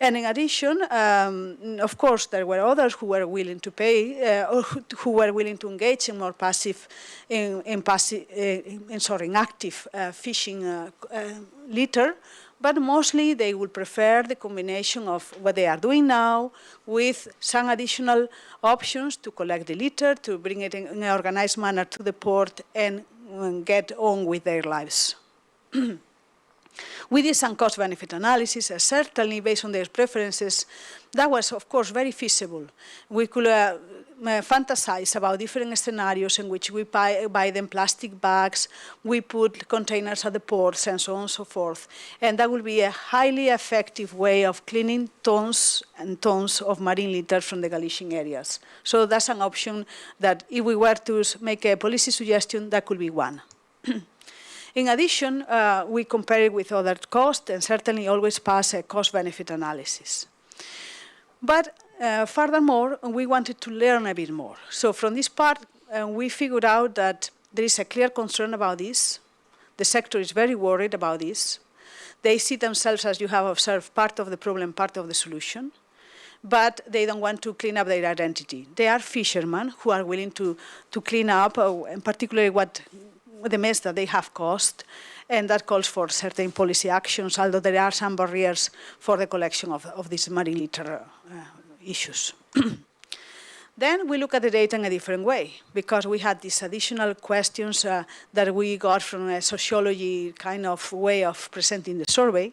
And in addition, of course, there were others who were willing to pay, or who were willing to engage in more passive, in active fishing litter. But mostly they would prefer the combination of what they are doing now with some additional options to collect the litter, to bring it in an organized manner to the port and get on with their lives. We did some cost-benefit analysis, certainly based on their preferences. That was, of course, very feasible. We could fantasize about different scenarios in which we buy them plastic bags, we put containers at the ports, and so on and so forth. And that will be a highly effective way of cleaning tons and tons of marine litter from the Galician areas. So that's an option that if we were to make a policy suggestion, that could be one. In addition, we compare it with other costs and certainly always pass a cost-benefit analysis. But furthermore, we wanted to learn a bit more. So from this part, we figured out that there is a clear concern about this. The sector is very worried about this. They see themselves, as you have observed, part of the problem, part of the solution. But they don't want to clean up their identity. They are fishermen who are willing to clean up, and particularly the mess that they have caused, and that calls for certain policy actions, although there are some barriers for the collection of these marine litter issues. Then we look at the data in a different way, because we had these additional questions that we got from a sociology kind of way of presenting the survey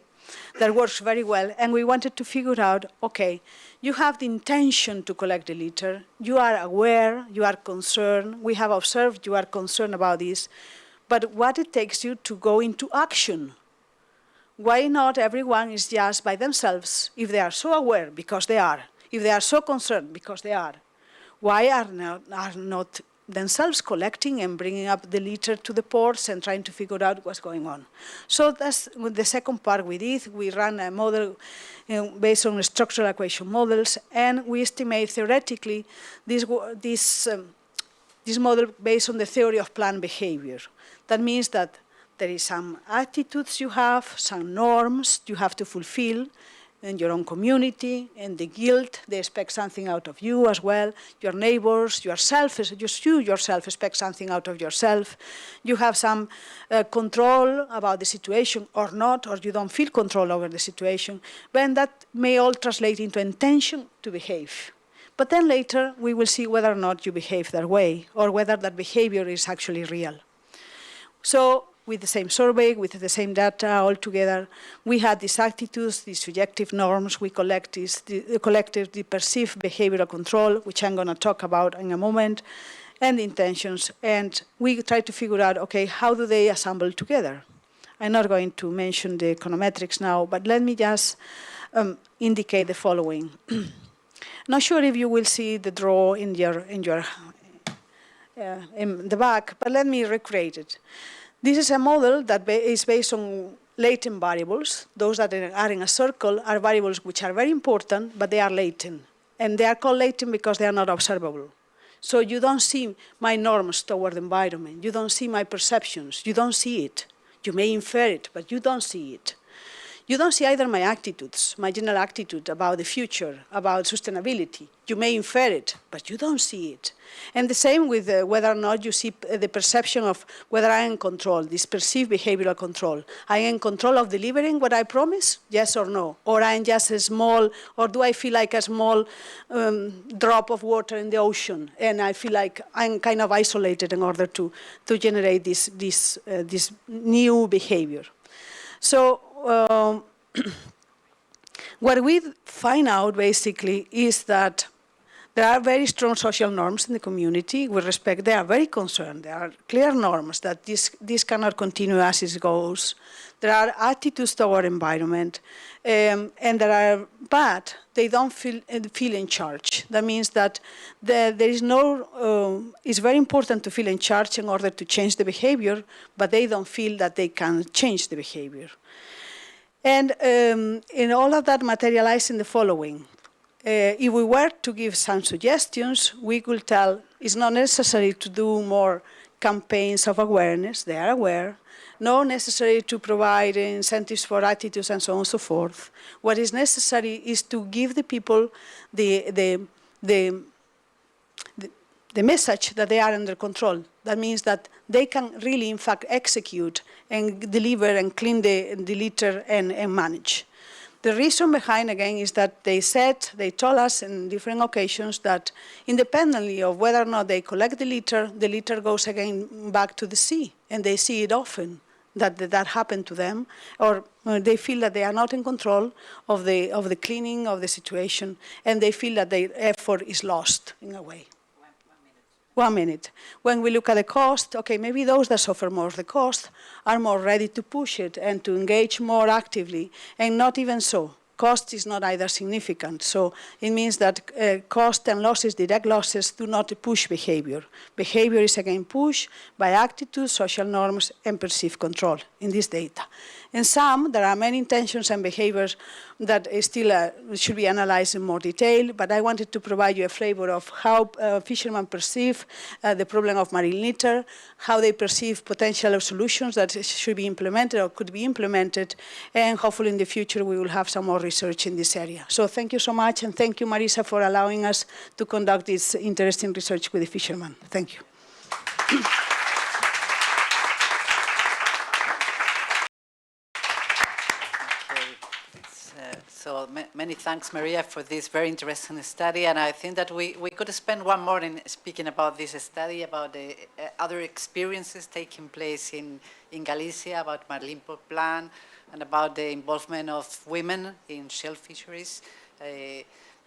that works very well, and we wanted to figure out, okay, you have the intention to collect the litter, you are aware, you are concerned, we have observed you are concerned about this, but what it takes you to go into action? Why not everyone is just by themselves, if they are so aware, because they are, if they are so concerned, because they are, why are not themselves collecting and bringing up the litter to the ports and trying to figure out what's going on? So that's the second part we did. We ran a model based on structural equation models, and we estimate theoretically this model based on the theory of planned behavior. That means that there is some attitudes you have, some norms you have to fulfill in your own community, and the guild, they expect something out of you as well, your neighbors, yourself, you yourself expect something out of yourself. You have some control about the situation or not, or you don't feel control over the situation, then that may all translate into intention to behave. But then later we will see whether or not you behave that way, or whether that behavior is actually real. So, with the same survey, with the same data all together, we had these attitudes, these subjective norms, we collected the perceived behavioral control, which I'm going to talk about in a moment, and the intentions, and we tried to figure out, okay, how do they assemble together? I'm not going to mention the econometrics now, but let me just indicate the following. Not sure if you will see the draw in the back, but let me recreate it. This is a model that is based on latent variables. Those that are in a circle are variables which are very important, but they are latent. And they are called latent because they are not observable. So you don't see my norms toward the environment. You don't see my perceptions. You don't see it. You may infer it, but you don't see it. You don't see either my attitudes, my general attitude about the future, about sustainability. You may infer it, but you don't see it. And the same with whether or not you see the perception of whether I am in control, this perceived behavioral control. I am in control of delivering what I promise, yes or no? Or I am just a small, or do I feel like a small drop of water in the ocean, and I feel like I'm kind of isolated in order to generate this new behavior. So what we find out basically is that there are very strong social norms in the community with respect. They are very concerned. There are clear norms that this cannot continue as it goes. There are attitudes toward environment, and but they don't feel in charge. That means that there is no. It's very important to feel in charge in order to change the behavior, but they don't feel that they can change the behavior. And in all of that materialized in the following. If we were to give some suggestions, we could tell it's not necessary to do more campaigns of awareness, they are aware, not necessary to provide incentives for attitudes and so on and so forth. What is necessary is to give the people the message that they are under control. That means that they can really, in fact, execute and deliver and clean the litter and manage. The reason behind, again, is that they told us in different occasions that independently of whether or not they collect the litter goes again back to the sea, and they see it often that happened to them, or they feel that they are not in control of the cleaning of the situation, and they feel that their effort is lost in a way. 1 minute. When we look at the cost, okay, maybe those that suffer more of the cost are more ready to push it and to engage more actively, and not even so. Cost is not either significant, so it means that cost and losses, direct losses, do not push behavior. Behavior is again pushed by attitudes, social norms, and perceived control in this data. In some, there are many intentions and behaviors that still should be analyzed in more detail, but I wanted to provide you a flavor of how fishermen perceive the problem of marine litter, how they perceive potential solutions that should be implemented or could be implemented, and hopefully in the future we will have some more research in this area. So thank you so much, and thank you, Marisa, for allowing us to conduct this interesting research with the fishermen. Thank you. So many thanks, Maria, for this very interesting study. And I think that we could spend one more in speaking about this study, about the other experiences taking place in Galicia, about Marlimpo Plan, and about the involvement of women in shellfisheries.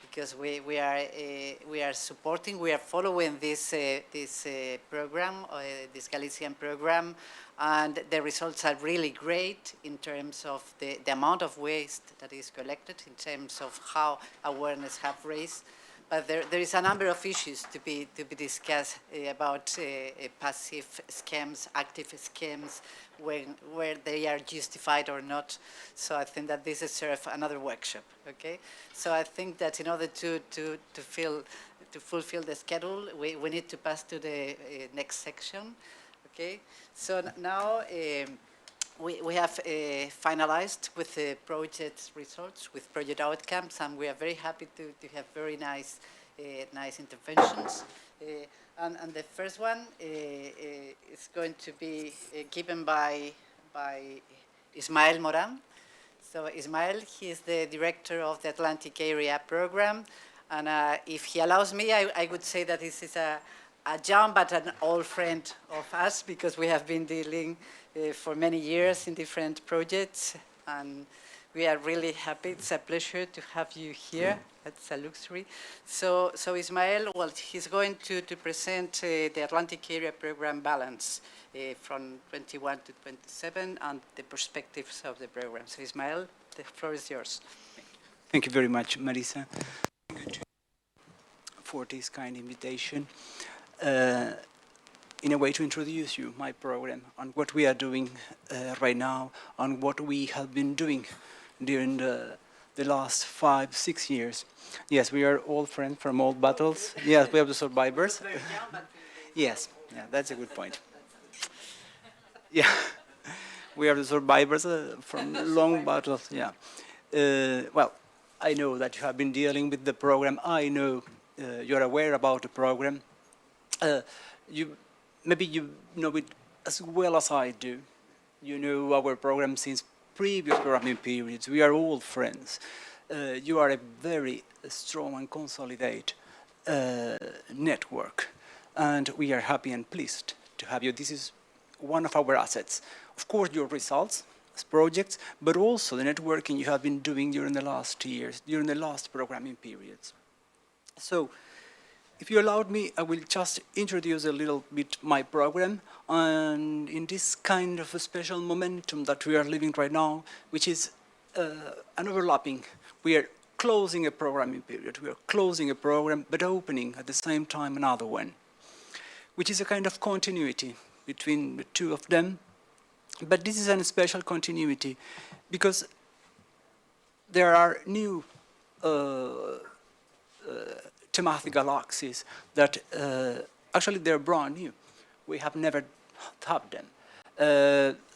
Because we are supporting, we are following this program, this Galician program, and the results are really great in terms of the amount of waste that is collected, in terms of how awareness have raised. But there is a number of issues to be discussed about passive schemes, active schemes, where they are justified or not. So I think that this deserves another workshop. Okay. So I think that in order to fulfill the schedule, we need to pass to the next section. Okay. So now we have finalized with the project results, with project outcomes, and we are very happy to have very nice interventions. And the first one is going to be given by Ismael Morán. So Ismael, he is the director of the Atlantic Area Program, and if he allows me, I would say that this is a young but an old friend of us, because we have been dealing for many years in different projects, and we are really happy. It's a pleasure to have you here. That's a luxury. So Ismael, well, he's going to present the Atlantic Area Program balance from 21 to 27 and the perspectives of the program. So Ismael, the floor is yours. Thank you very much, Marisa, for this kind invitation. In a way to introduce you, my program, on what we are doing right now, on what we have been doing during the last 5-6 years. Yes, we are all friends from old battles. Yes, we have the survivors. Yes, yeah, that's a good point. Yeah, We are the survivors from long battles, yeah. Well, I know that you have been dealing with the program. I know you're aware about the program. Maybe you know it as well as I do. You know our program since previous programming periods. We are all friends. You are a very strong and consolidated network, and we are happy and pleased to have you. This is one of our assets. Of course, your results as projects, but also the networking you have been doing during the last years, during the last programming periods. So, if you allowed me, I will just introduce a little bit my program, and in this kind of a special momentum that we are living right now, which is an overlapping. We are closing a programming period. We are closing a program, but opening at the same time another one, which is a kind of continuity between the two of them. But this is a special continuity because there are new thematical axes that actually they're brand new. We have never had them.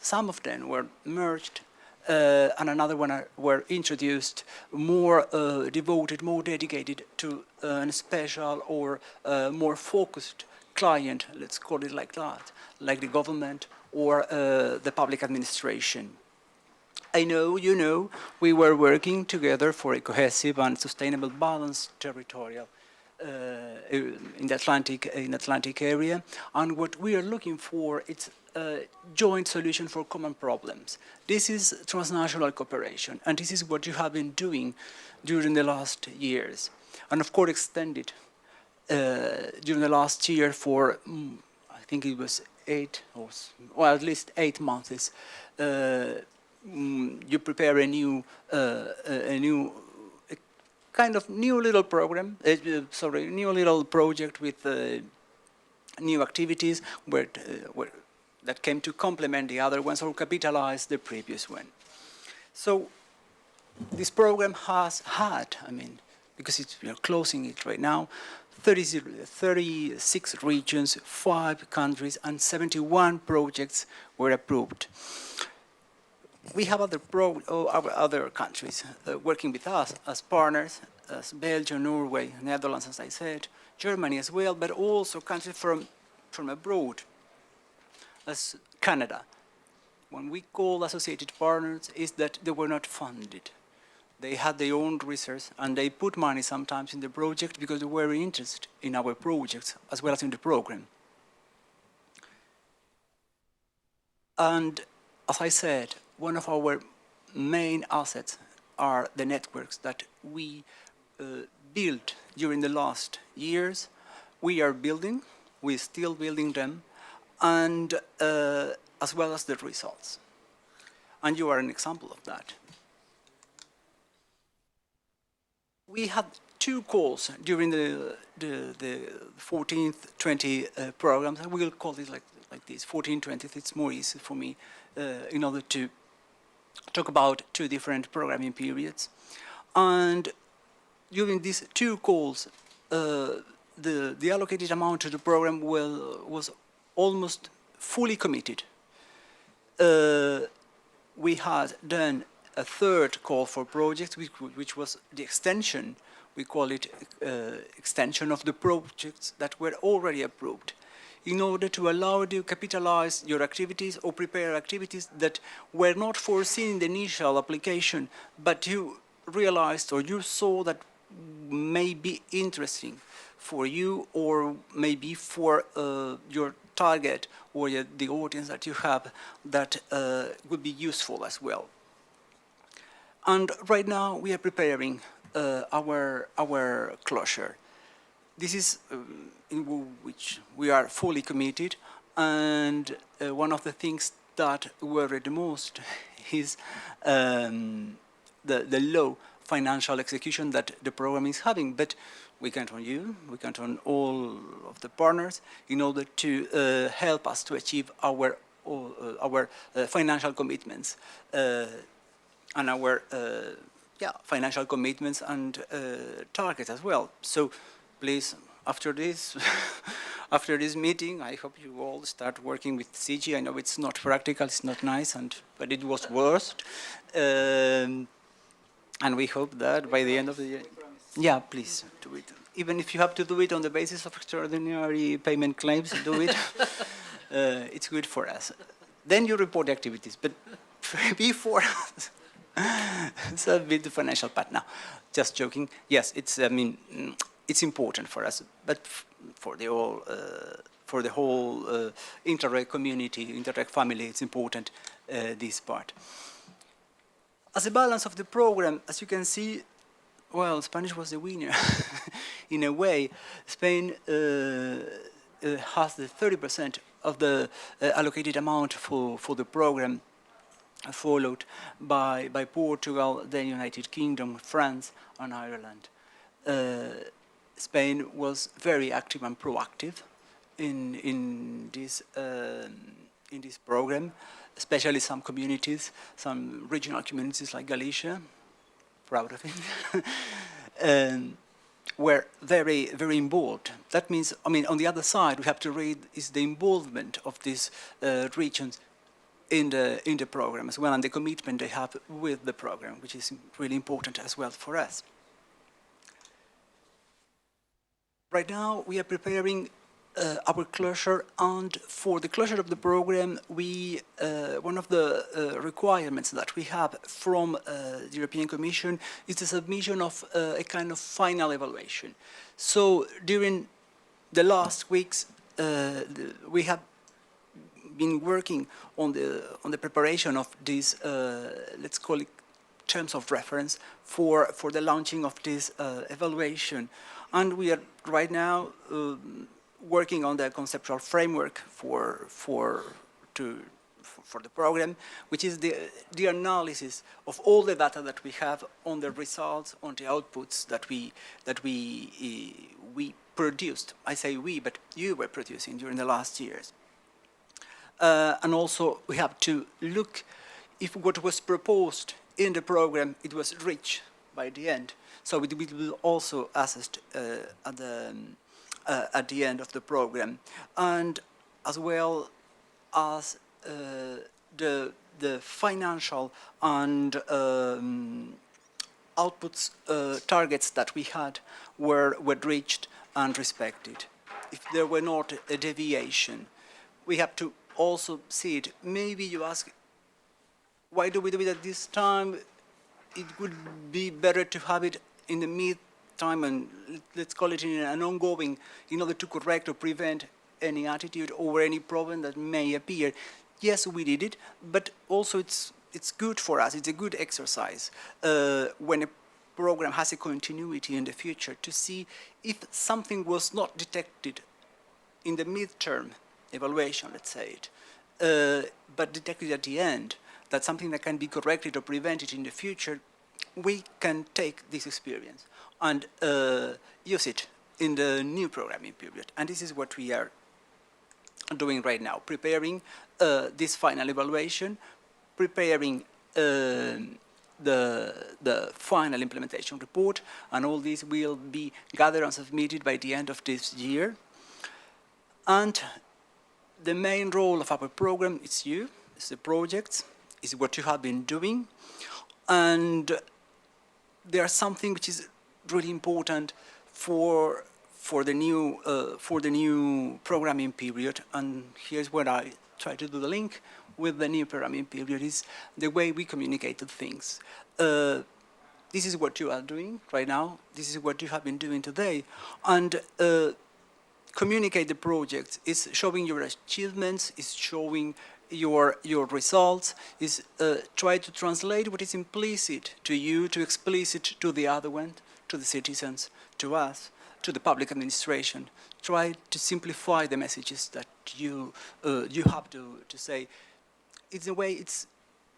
Some of them were merged and another one were introduced, more devoted, more dedicated to a special or more focused client, let's call it like that, like the government or the public administration. I know, you know, we were working together for a cohesive and sustainable balanced territorial in the Atlantic area, and what we are looking for is a joint solution for common problems. This is transnational cooperation, and this is what you have been doing during the last years, and of course extended during the last year for I think it was 8 or well, at least 8 months. You prepare a new kind of new little program, new little project with new activities that came to complement the other ones or capitalize the previous one. So this program has had, I mean, because we are closing it right now, 36 regions, 5 countries, and 71 projects were approved. We have other countries working with us as partners, as Belgium, Norway, Netherlands, as I said, Germany as well, but also countries from abroad, as Canada. When we call associated partners, is that they were not funded. They had their own research, and they put money sometimes in the project because they were interested in our projects as well as in the program. And as I said, one of our main assets are the networks that we built during the last years. We are building, we're still building them, and as well as the results. And you are an example of that. We had 2 calls during the 14th, 20th programs, and we'll call it like this, 14th, 20th. It's more easy for me in order to talk about 2 different programming periods. And during these 2 calls, the allocated amount to the program was almost fully committed. We had done a 3rd call for projects, which was the extension. We call it extension of the projects that were already approved, in order to allow you to capitalize your activities or prepare activities that were not foreseen in the initial application, but you realized or you saw that may be interesting for you or maybe for your target or the audience that you have that would be useful as well. And right now we are preparing our closure. This is in which we are fully committed, and one of the things that worry the most is the low financial execution that the program is having. But we count on you, we count on all of the partners in order to help us to achieve our financial commitments and our financial commitments and targets as well. So please, after this, after this meeting, I hope you all start working with CG. I know it's not practical, it's not nice, but it was worst. And we hope that by the end of the year, yeah, please do it. Even if you have to do it on the basis of extraordinary payment claims, do it. It's good for us. Then you report the activities, but before, it's a bit the financial part now. Just joking. Yes, it's. I mean, it's important for us, but for the whole Interreg community, Interreg family, it's important this part. As a balance of the program, as you can see, well, Spanish was the winner. In a way, Spain has the 30% of the allocated amount for the program, followed by Portugal, the United Kingdom, France, and Ireland. Spain was very active and proactive in this program, especially some communities, some regional communities like Galicia, proud of it, were very, very involved. That means, I mean, on the other side, we have to read is the involvement of these regions in the program as well, and the commitment they have with the program, which is really important as well for us. Right now, we are preparing our closure, and for the closure of the program, we one of the requirements that we have from the European Commission is the submission of a kind of final evaluation. So during the last weeks, we have been working on the preparation of these, let's call it, terms of reference for the launching of this evaluation, and we are right now working on the conceptual framework for the program, which is the analysis of all the data that we have on the results, on the outputs that we produced. I say we, but you were producing during the last years. And also we have to look if what was proposed in the program, it was reached by the end. So it will be also assessed at the end of the program, and as well as the financial and outputs targets that we had were reached and respected. If there were not a deviation, we have to also see it. Maybe you ask, why do we do it at this time? It would be better to have it in the mid-time, and let's call it in an ongoing, in order to correct or prevent any attitude or any problem that may appear. Yes, we did it, but also it's good for us. It's a good exercise when a program has a continuity in the future to see if something was not detected in the midterm evaluation, let's say it, but detected at the end, that something that can be corrected or prevented in the future, we can take this experience and use it in the new programming period. And this is what we are doing right now, preparing this final evaluation, preparing the final implementation report, and all this will be gathered and submitted by the end of this year. And the main role of our program is you, it's the projects, is what you have been doing, and there's something which is really important for the new programming period, and here's where I try to do the link with the new programming period, is the way we communicate things. This is what you are doing right now. This is what you have been doing today, and communicate the projects. It's showing your achievements. It's showing your results. Is try to translate what is implicit to you to explicit to the other one, to the citizens, to us, to the public administration. Try to simplify the messages that you have to say. It's a way it's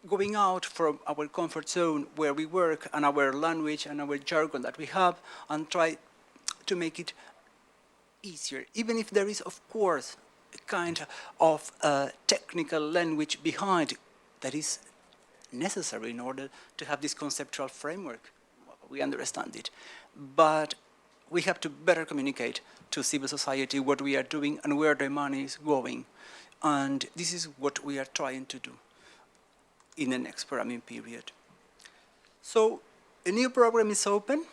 going out from our comfort zone where we work and our language and our jargon that we have, and try to make it easier, even if there is, of course, a kind of technical language behind that is necessary in order to have this conceptual framework. We understand it. But we have to better communicate to civil society what we are doing and where the money is going. And this is what we are trying to do in the next programming period. So a new program is open.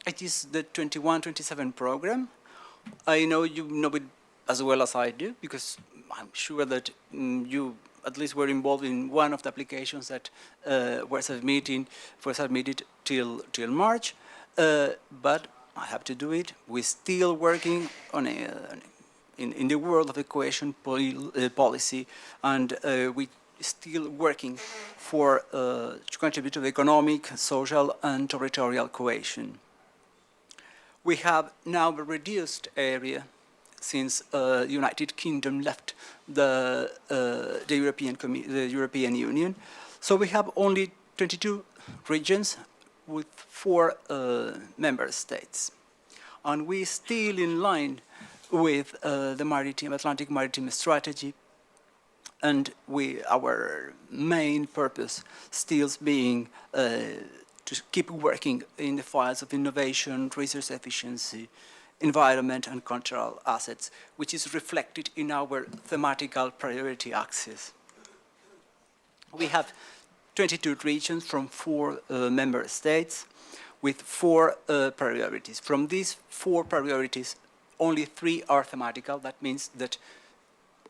It is the 21-27 program. I know you know it as well as I do, because I'm sure that you at least were involved in one of the applications that were submitted till March. But I have to do it. We're still working on in the world of the cohesion policy, and we still working for to contribute to the economic, social, and territorial cohesion. We have now a reduced area since the United Kingdom left the European Union. So we have only 22 regions with 4 member states. And we're still in line with the Atlantic Maritime Strategy, and our main purpose still being to keep working in the files of innovation, resource efficiency, environment, and cultural assets, which is reflected in our thematical priority axis. We have 22 regions from 4 member states with 4 priorities. From these 4 priorities, only 3 are thematical. That means that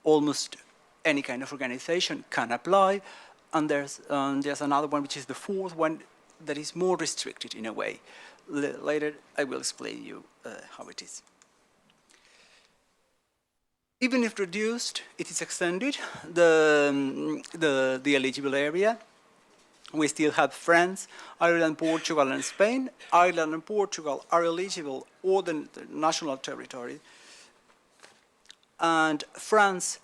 almost any kind of organization can apply. And there's another one, which is the 4th one, that is more restricted in a way. Later, I will explain you how it is. Even if reduced, it is extended, the eligible area. We still have France, Ireland, Portugal, and Spain. Ireland and Portugal are eligible all the national territory. And France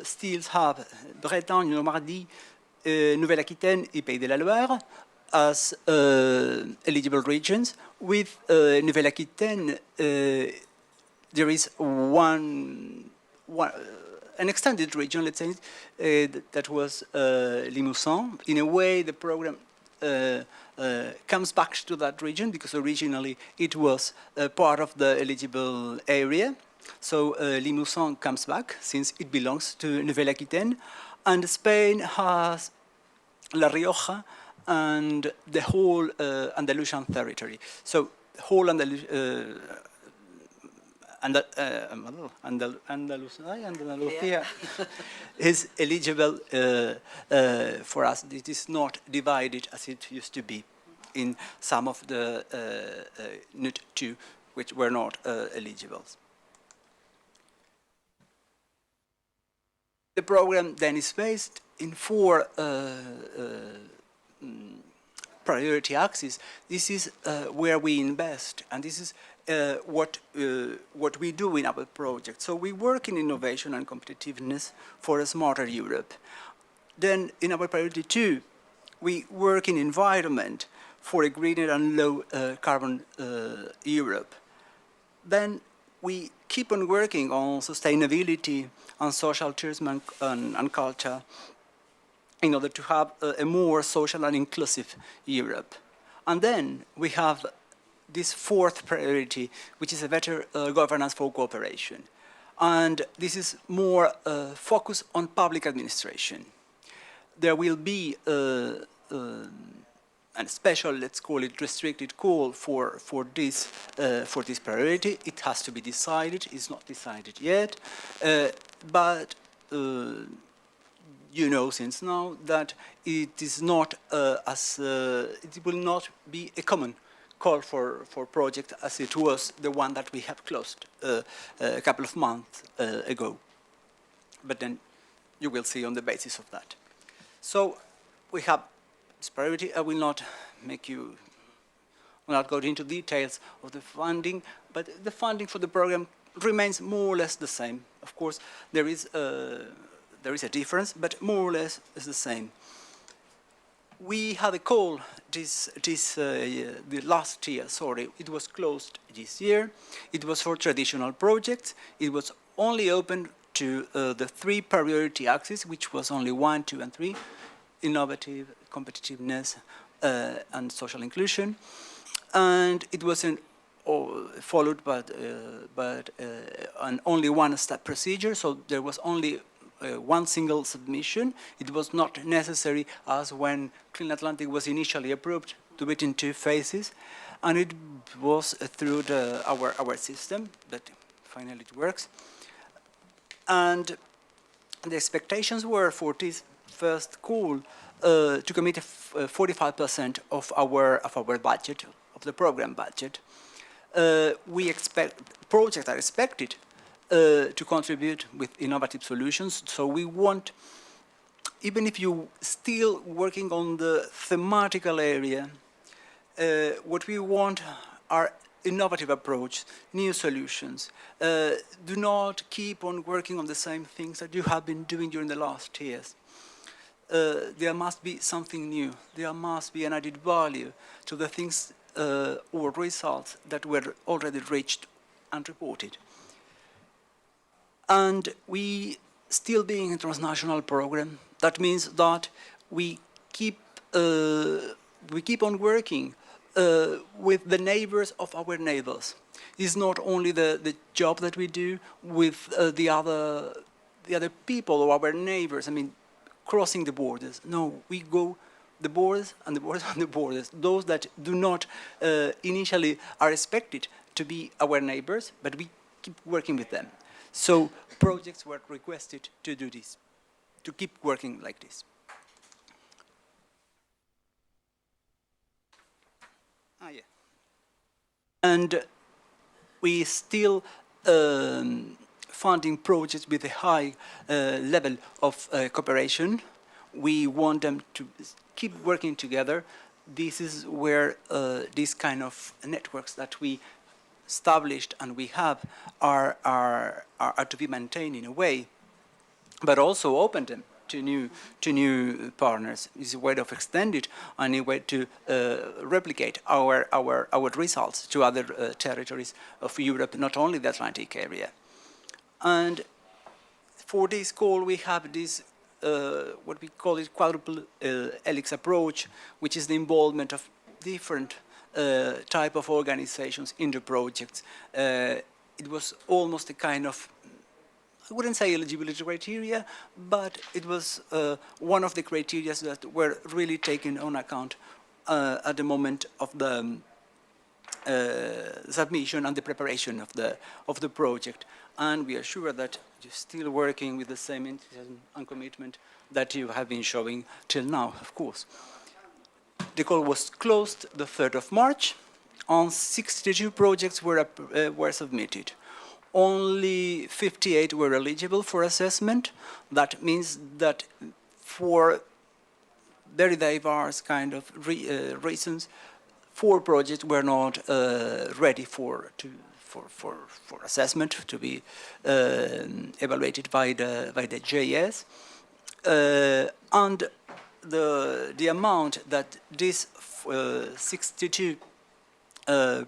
still have Bretagne, Normandie, Nouvelle-Aquitaine, and Pays de la Loire as eligible regions. With Nouvelle-Aquitaine, there is an extended region, let's say, that was Limousin. In a way, the program comes back to that region because originally it was part of the eligible area. So Limousin comes back since it belongs to Nouvelle-Aquitaine. And Spain has La Rioja and the whole Andalusian territory. So whole Andalusia is eligible for us. It is not divided as it used to be in some of the NUT 2, which were not eligible. The program then is based in 4 priority axes. This is where we invest, and this is what we do in our project. So we work in innovation and competitiveness for a smarter Europe. Then in our priority 2, we work in environment for a greener and low carbon Europe. Then we keep on working on sustainability and social tourism and culture in order to have a more social and inclusive Europe. And then we have this 4th priority, which is a better governance for cooperation. And this is more focused on public administration. There will be a special, let's call it, restricted call for this priority. It has to be decided. It's not decided yet, but you know since now that it is not it will not be a common call for project as it was the one that we have closed a couple of months ago. But then you will see on the basis of that. So we have this priority. I will not go into details of the funding, but the funding for the program remains more or less the same. Of course, there is a difference, but more or less is the same. We had a call the last year, sorry, it was closed this year. It was for traditional projects. It was only open to the 3 priority axes, which was only 1, 2, and 3, innovative, competitiveness, and social inclusion. And it was followed an only one-step procedure, so there was only one single submission. It was not necessary as when CleanAtlantic was initially approved to do it in 2 phases, and it was through our system that finally it works. And the expectations were for this first call to commit 45% of our budget, of the program budget. We expect projects are expected to contribute with innovative solutions. So we want, even if you still working on the thematical area, what we want are innovative approach, new solutions. Do not keep on working on the same things that you have been doing during the last years. There must be something new. There must be an added value to the things or results that were already reached and reported. And we still being a transnational program, that means that we keep on working with the neighbors of our neighbors. It's not only the job that we do with the other people or our neighbors, I mean, crossing the borders. No, we go the borders and the borders and the borders. Those that do not initially are expected to be our neighbors, but we keep working with them. So projects were requested to do this, to keep working like this. Yeah. And we still funding projects with a high level of cooperation. We want them to keep working together. This is where these kind of networks that we established and we have are to be maintained in a way, but also open them to new partners. It's a way of extend it and a way to replicate our results to other territories of Europe, not only the Atlantic area. And for this call, we have this what we call it quadruple helix approach, which is the involvement of different type of organizations in the projects. It was almost a kind of, I wouldn't say eligibility criteria, but it was one of the criteria that were really taken on account at the moment of the submission and the preparation of the project. And we are sure that you're still working with the same enthusiasm and commitment that you have been showing till now, of course. The call was closed the 3rd of March. 62 projects were submitted. Only 58 were eligible for assessment. That means that for very diverse kind of reasons, 4 projects were not ready for assessment to be evaluated by the JS, and the amount that these 62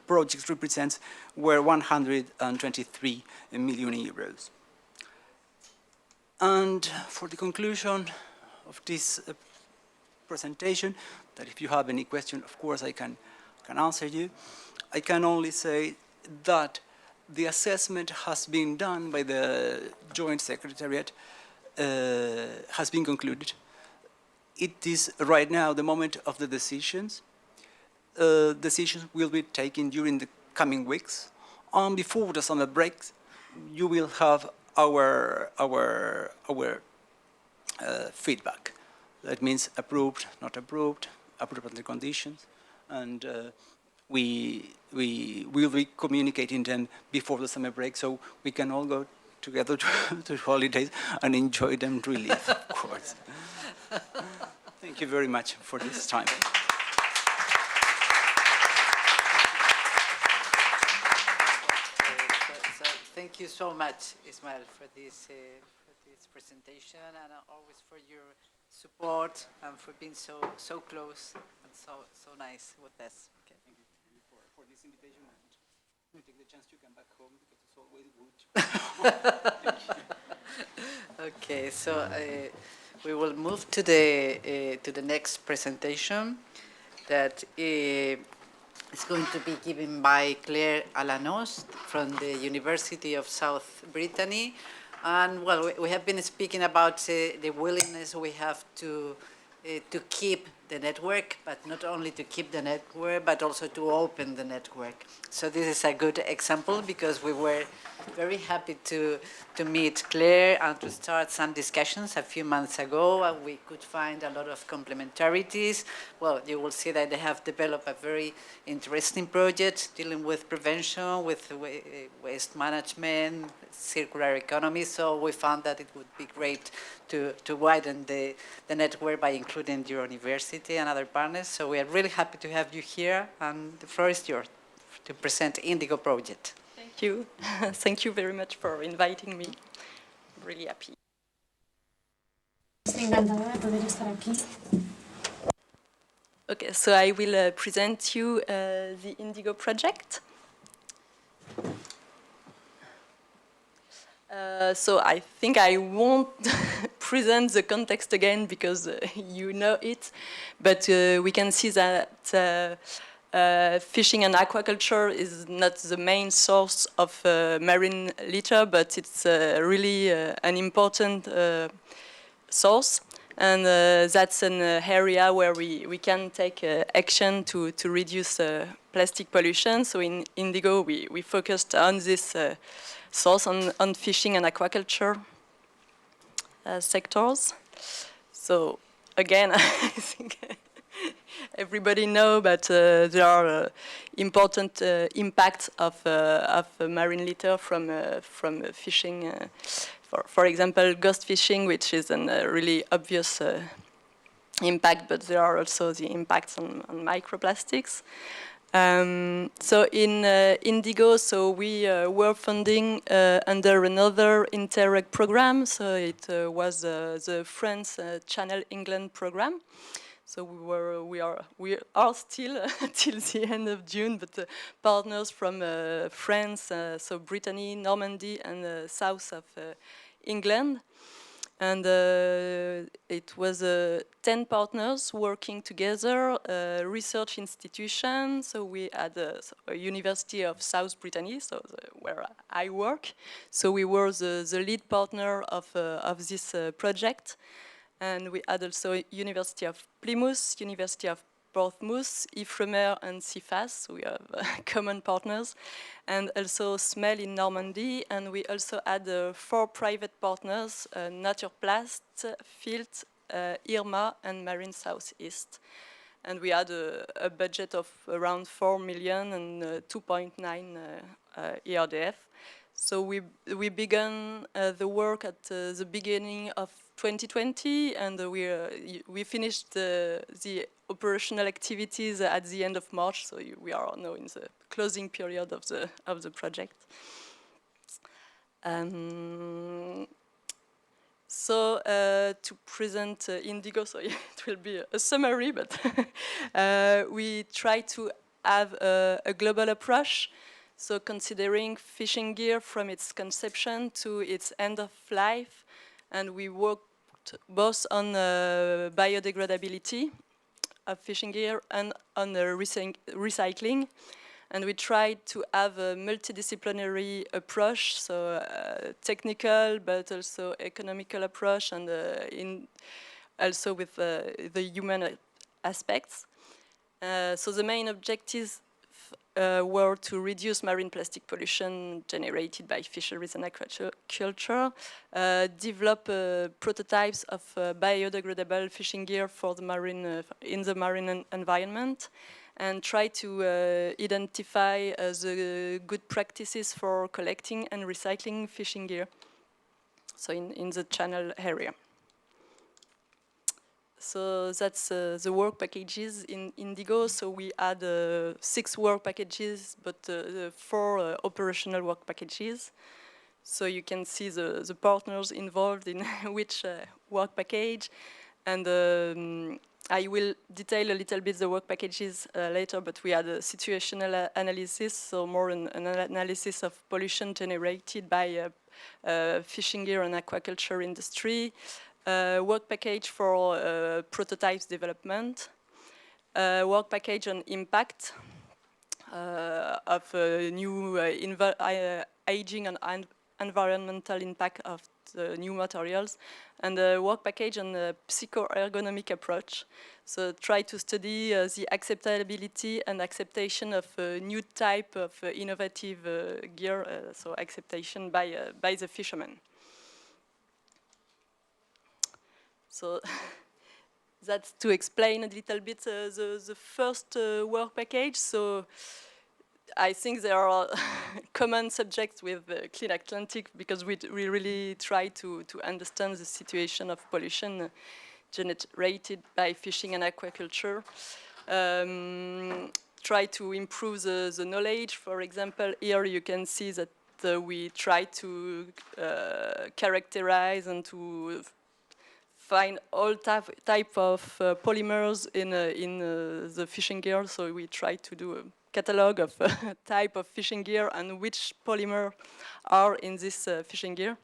projects represents were 123 million euros. And for the conclusion of this presentation, that if you have any question, of course I can answer you. I can only say that the assessment has been done by the Joint Secretariat, has been concluded. It is right now the moment of the decisions. Decisions will be taken during the coming weeks. And before the summer breaks, you will have our feedback. That means approved, not approved, approved under conditions, and we will be communicating them before the summer break, so we can all go together to holidays and enjoy them really, of course. Thank you very much for this time. So thank you so much, Ismael, for this presentation, and always for your support and for being so close and so nice with us. Okay. Thank you for this invitation, and you take the chance to come back home because it's always good. Okay, so we will move to the next presentation that It's going to be given by Claire Allanos from the University of South Brittany. And well, we have been speaking about the willingness we have to keep the network, but not only to keep the network, but also to open the network. So this is a good example because we were very happy to meet Claire and to start some discussions a few months ago, and we could find a lot of complementarities. Well, you will see that they have developed a very interesting project dealing with prevention, with waste management, circular economy, so we found that it would be great to widen the network by including your university and other partners. So we are really happy to have you here, and the floor is yours to present INdIGO project. Thank you. Thank you very much for inviting me. I'm really happy. Estoy encantada de poder estar aquí. Okay, so I will present you the INdIGO project. So I think I won't present the context again because you know it, but we can see that fishing and aquaculture is not the main source of marine litter, but it's really an important source. And that's an area where we can take action to reduce plastic pollution. So in INdIGO, we focused on this source, on fishing and aquaculture sectors. So again, I think everybody knows, but there are important impacts of marine litter from fishing. For example, ghost fishing, which is a really obvious impact, but there are also the impacts on microplastics. So in INdIGO, so we were funding under another Interreg program. So it was the France Channel England program. So we are still till the end of June, but partners from France, so Brittany, Normandy, and south of England. And it was 10 partners working together, research institutions. So we had a University of South Brittany, so where I work. So we were the lead partner of this project. And we had also University of Plymouth, University of Portsmouth, IFREMER, and CEFAS. So we have common partners. And also SMEL in Normandy. And we also had 4 private partners, Naturplast, Filt, IRMA, and Marine Southeast. And we had a budget of around 4 million and 2.9 ERDF. So we began the work at the beginning of 2020, and we finished the operational activities at the end of March. So we are now in the closing period of the project. So to present INdIGO, so it will be a summary, but we try to have a global approach. So considering fishing gear from its conception to its end of life, and we worked both on biodegradability of fishing gear and on recycling. And we tried to have a multidisciplinary approach, so technical but also economical approach, and also with the human aspects. So the main objectives were to reduce marine plastic pollution generated by fisheries and aquaculture, develop prototypes of biodegradable fishing gear for the marine in the marine environment, and try to identify the good practices for collecting and recycling fishing gear, so in the channel area. So that's the work packages in INdIGO. So we had 6 work packages, but 4 operational work packages. So you can see the partners involved in which work package. And I will detail a little bit the work packages later, but we had a situational analysis, so more an analysis of pollution generated by fishing gear and aquaculture industry. Work package for prototypes development, work package on impact, new aging and environmental impact of the new materials, and a work package on a psychoergonomic approach. So try to study the acceptability and acceptation of a new type of innovative gear, so acceptation by the fishermen. So that's to explain a little bit the first work package. So I think there are common subjects with CleanAtlantic because we really try to understand the situation of pollution generated by fishing and aquaculture. Try to improve the knowledge. For example, here you can see that we try to characterize and to find all type of polymers in the fishing gear. So we try to do a catalog of type of fishing gear and which polymer are in this fishing gear.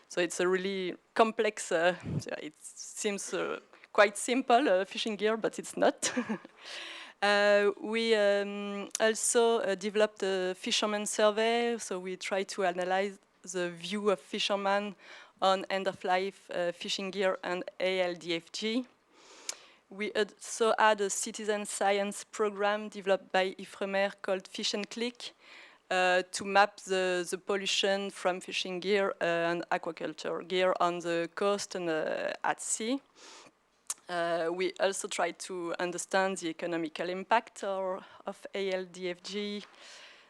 So it's a really complex, it seems quite simple fishing gear, but it's not. We also developed a fisherman survey, so we try to analyze the view of fishermen on end-of-life fishing gear and ALDFG. We also had a citizen science program developed by IFREMER called Fish and Click to map the pollution from fishing gear and aquaculture gear on the coast and at sea. We also try to understand the economical impact of ALDFG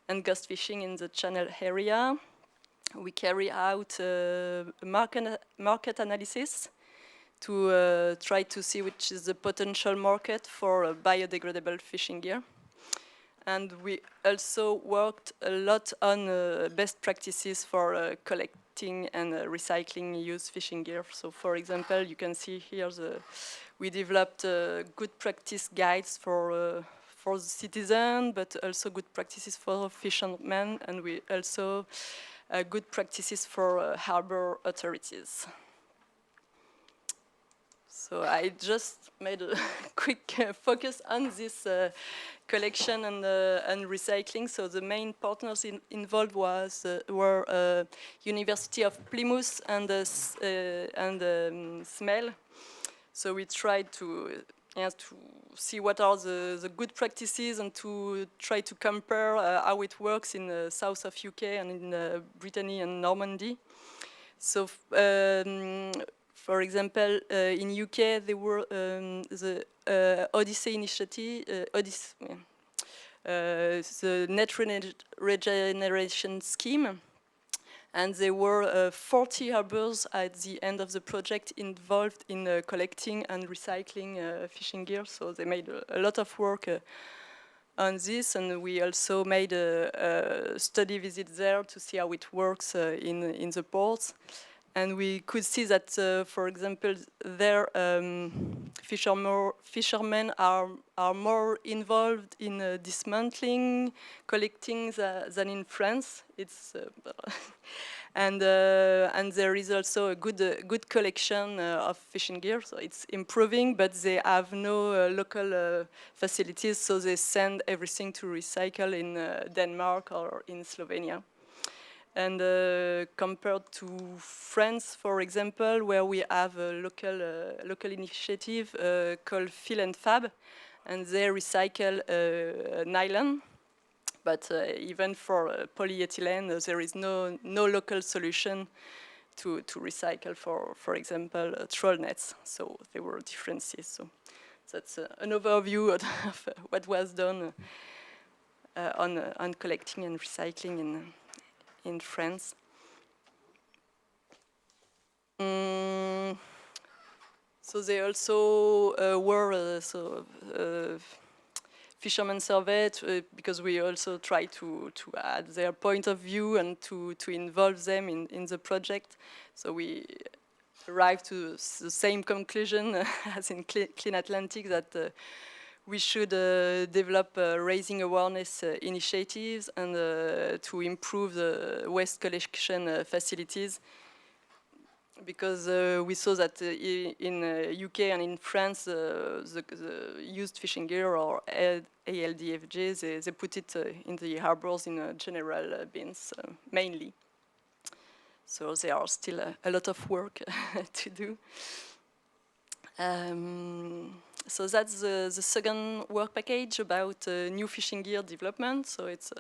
and ghost fishing in the channel area. We carry out market analysis to try to see which is the potential market for biodegradable fishing gear. And we also worked a lot on best practices for collecting and recycling used fishing gear. So for example, you can see here we developed good practice guides for the citizen, but also good practices for fishermen, and we also good practices for harbor authorities. So I just made a quick focus on this collection and recycling. So the main partners involved were University of Plymouth and Ismael. So we tried to see what are the good practices and to try to compare how it works in the south of UK and in Brittany and Normandy. So for example, in UK, there were the Odyssey initiative, the net regeneration scheme, and there were 40 harbors at the end of the project involved in collecting and recycling fishing gear. So they made a lot of work on this, and we also made a study visit there to see how it works in the ports. And we could see that, for example, their fishermen are more involved in dismantling, collecting than in France. It's and there is also a good collection of fishing gear. So it's improving, but they have no local facilities, so they send everything to recycle in Denmark or in Slovenia. And compared to France, for example, where we have a local initiative called Fill and Fab, and they recycle nylon. But even for polyethylene, there is no local solution to recycle for example, troll nets. So there were differences. So that's an overview of what was done on collecting and recycling in France. So they also were fishermen survey because we also try to add their point of view and to involve them in the project. So we arrived to the same conclusion as in CleanAtlantic, that we should develop raising awareness initiatives and to improve the waste collection facilities, because we saw that in UK and in France the used fishing gear or ALDFG, they put it in the harbors in general bins mainly. So there are still a lot of work to do. So that's the second work package about new fishing gear development. So it's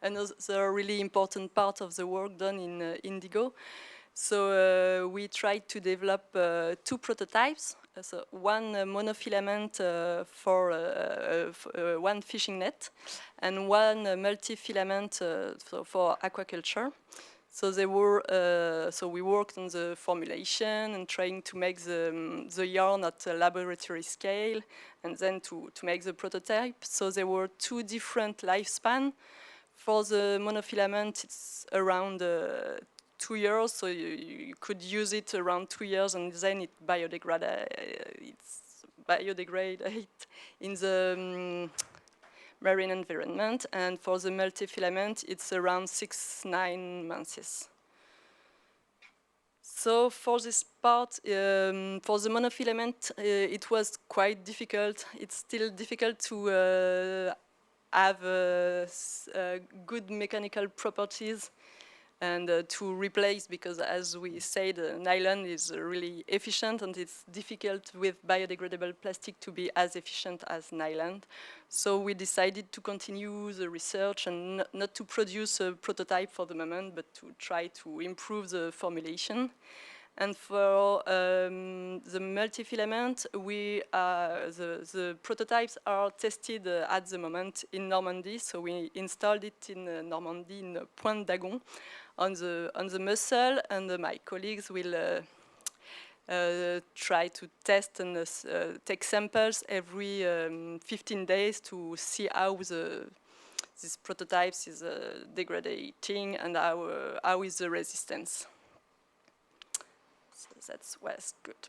another really important part of the work done in INdIGO. So we tried to develop two prototypes. So one monofilament for one fishing net, and one multi-filament for aquaculture. So they were. So we worked on the formulation and trying to make the yarn at a laboratory scale, and then to make the prototype. So there were two different lifespan. For the monofilament, it's around 2 years. So you could use it around 2 years, and then it biodegrades in the marine environment, and for the multi-filament, it's around 6-9 months. So for this part, for the monofilament, it was quite difficult. It's still difficult to have good mechanical properties and to replace, because as we said, nylon is really efficient, and it's difficult with biodegradable plastic to be as efficient as nylon. So we decided to continue the research and not to produce a prototype for the moment, but to try to improve the formulation. And for the multi-filament, the prototypes are tested at the moment in Normandy. So we installed it in Normandy, in Pointe d'Agon, on the mussel, and my colleagues will try to test and take samples every 15 days to see how this prototypes is degrading and how is the resistance. So that was good.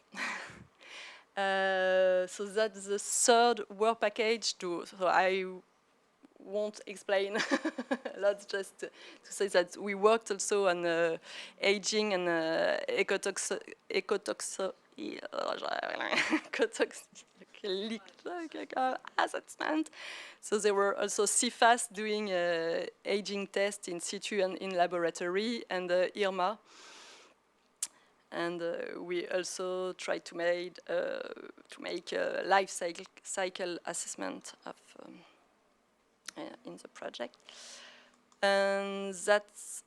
So that's the third work package. So I won't explain a lot, just to say that we worked also on aging and assessment. So there were also CEFAS doing aging tests in situ and in laboratory, and IRMA. And we also tried to make a life cycle assessment of in the project, and that's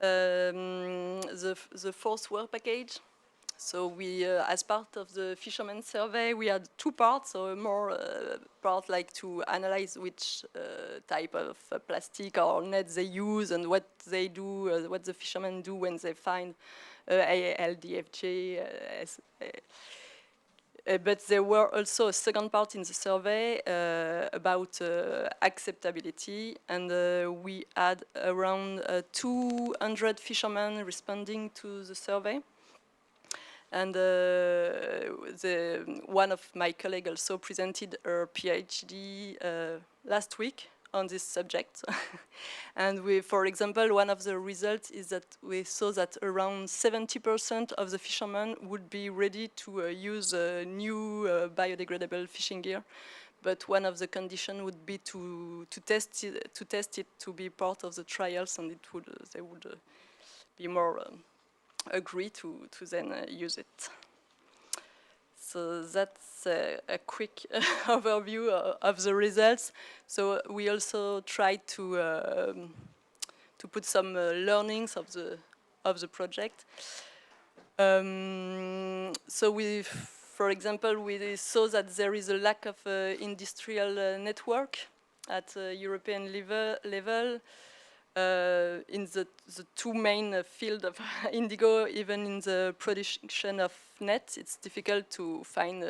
the fourth work package. So we, as part of the fisherman survey, we had two parts. So a more part like to analyze which type of plastic or nets they use and what they do, what the fishermen do when they find ALDFG. But there were also a second part in the survey about acceptability, and we had around 200 fishermen responding to the survey. And one of my colleagues also presented her PhD last week on this subject. And we, for example, one of the results is that we saw that around 70% of the fishermen would be ready to use new biodegradable fishing gear. But one of the conditions would be to test it to be part of the trials, and they would be more agree to then use it. So that's a quick overview of the results. So we also tried to put some learnings of the project. So we, for example, we saw that there is a lack of industrial network at European level. In the two main field of INdIGO, even in the production of nets, it's difficult to find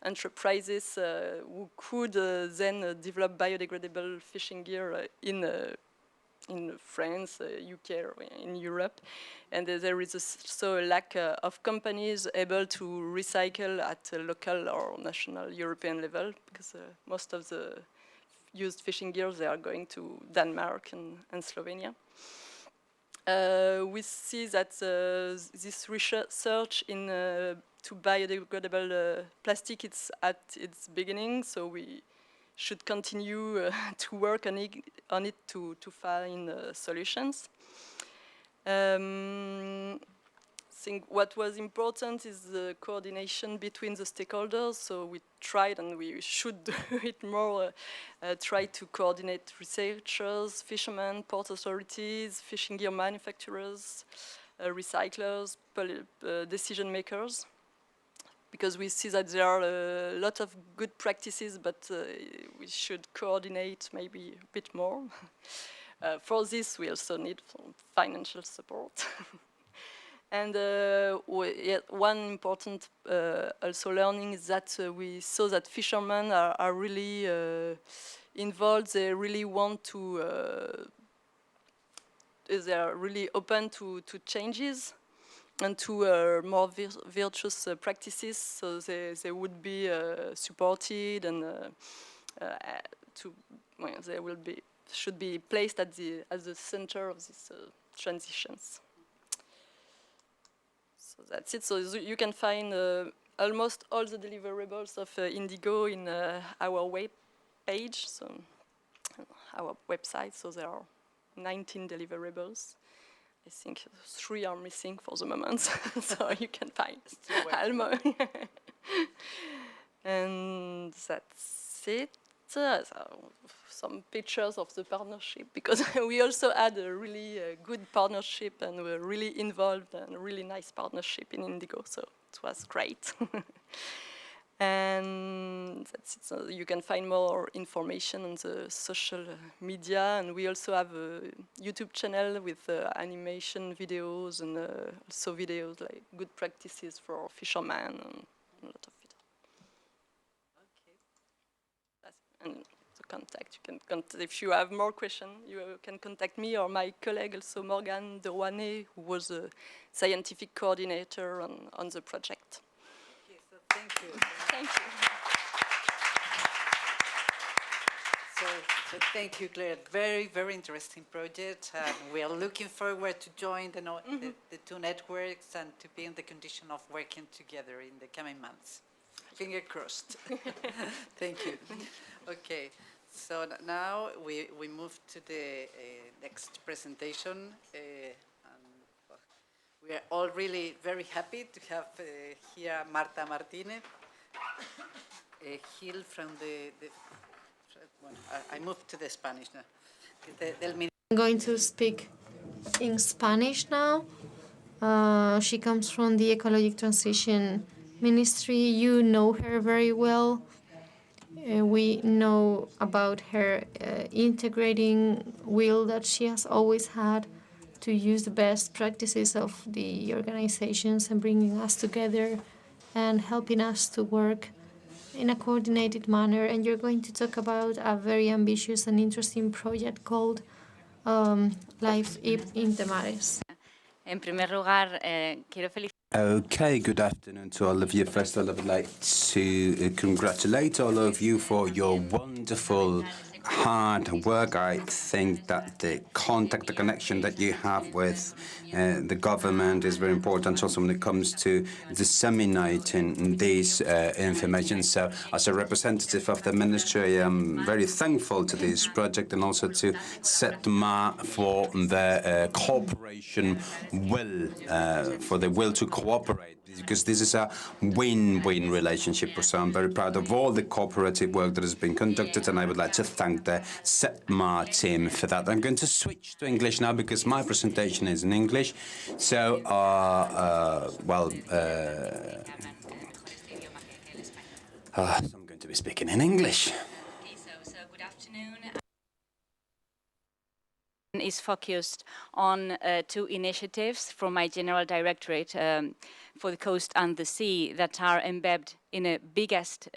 enterprises who could then develop biodegradable fishing gear in France, UK, or in Europe. And there is also a lack of companies able to recycle at a local or national European level, because most of the used fishing gears, they are going to Denmark and Slovenia. We see that this research in to biodegradable plastic, it's at its beginning, so we should continue to work on it to find solutions. I think what was important is the coordination between the stakeholders. So we tried, and we should do it more, try to coordinate researchers, fishermen, port authorities, fishing gear manufacturers, recyclers, decision makers, because we see that there are a lot of good practices, but we should coordinate maybe a bit more. For this, we also need financial support. And one important also learning is that we saw that fishermen are really involved. They really want to, they are really open to changes and to more virtuous practices. So they would be supported, and they will be should be placed at the center of these transitions. So that's it. So you can find almost all the deliverables of INdIGO in our web page, so our website. So there are 19 deliverables. I think 3 are missing for the moment, so you can find almost. And that's it. So some pictures of the partnership, because we also had a really good partnership, and we're really involved, and a really nice partnership in INdIGO, so it was great. And that's it. So you can find more information on the social media, and we also have a YouTube channel with animation videos, and also videos like good practices for fishermen, and a lot of videos. Okay. And the contact, you can if you have more questions, you can contact me or my colleague, also Morgan de Rouanet, who was a scientific coordinator on the project. Thank you. Thank you. So thank you, Claire. Very, very interesting project. And we are looking forward to join the two networks and to be in the condition of working together in the coming months. Finger crossed. Thank you. Okay, so now we move to the next presentation. We are all really very happy to have here Marta Martínez-Gil from well, I moved to the Spanish now. I'm going to speak in Spanish now. She comes from the Ecologic Transition Ministry. You know her very well. We know about her integrating will that she has always had to use the best practices of the organizations and bringing us together and helping us to work in a coordinated manner. And you're going to talk about a very ambitious and interesting project called Life INTEMARES. En primer lugar, quiero felicitar. Okay, good afternoon to all of you. First of all, I would like to congratulate all of you for your wonderful hard work. I think that the contact, the connection that you have with the government is very important also when it comes to disseminating this information. So as a representative of the ministry, I am very thankful to this project, and also to CEFAS for the cooperation will, for the will to cooperate, because this is a win-win relationship. So I'm very proud of all the cooperative work that has been conducted, and I would like to thank the CEFAS team for that. I'm going to switch to English now because my presentation is in English. So, I'm going to be speaking in English. Okay, so good afternoon. Is focused on 2 initiatives from my general directorate for the coast and the sea that are embedded in a biggest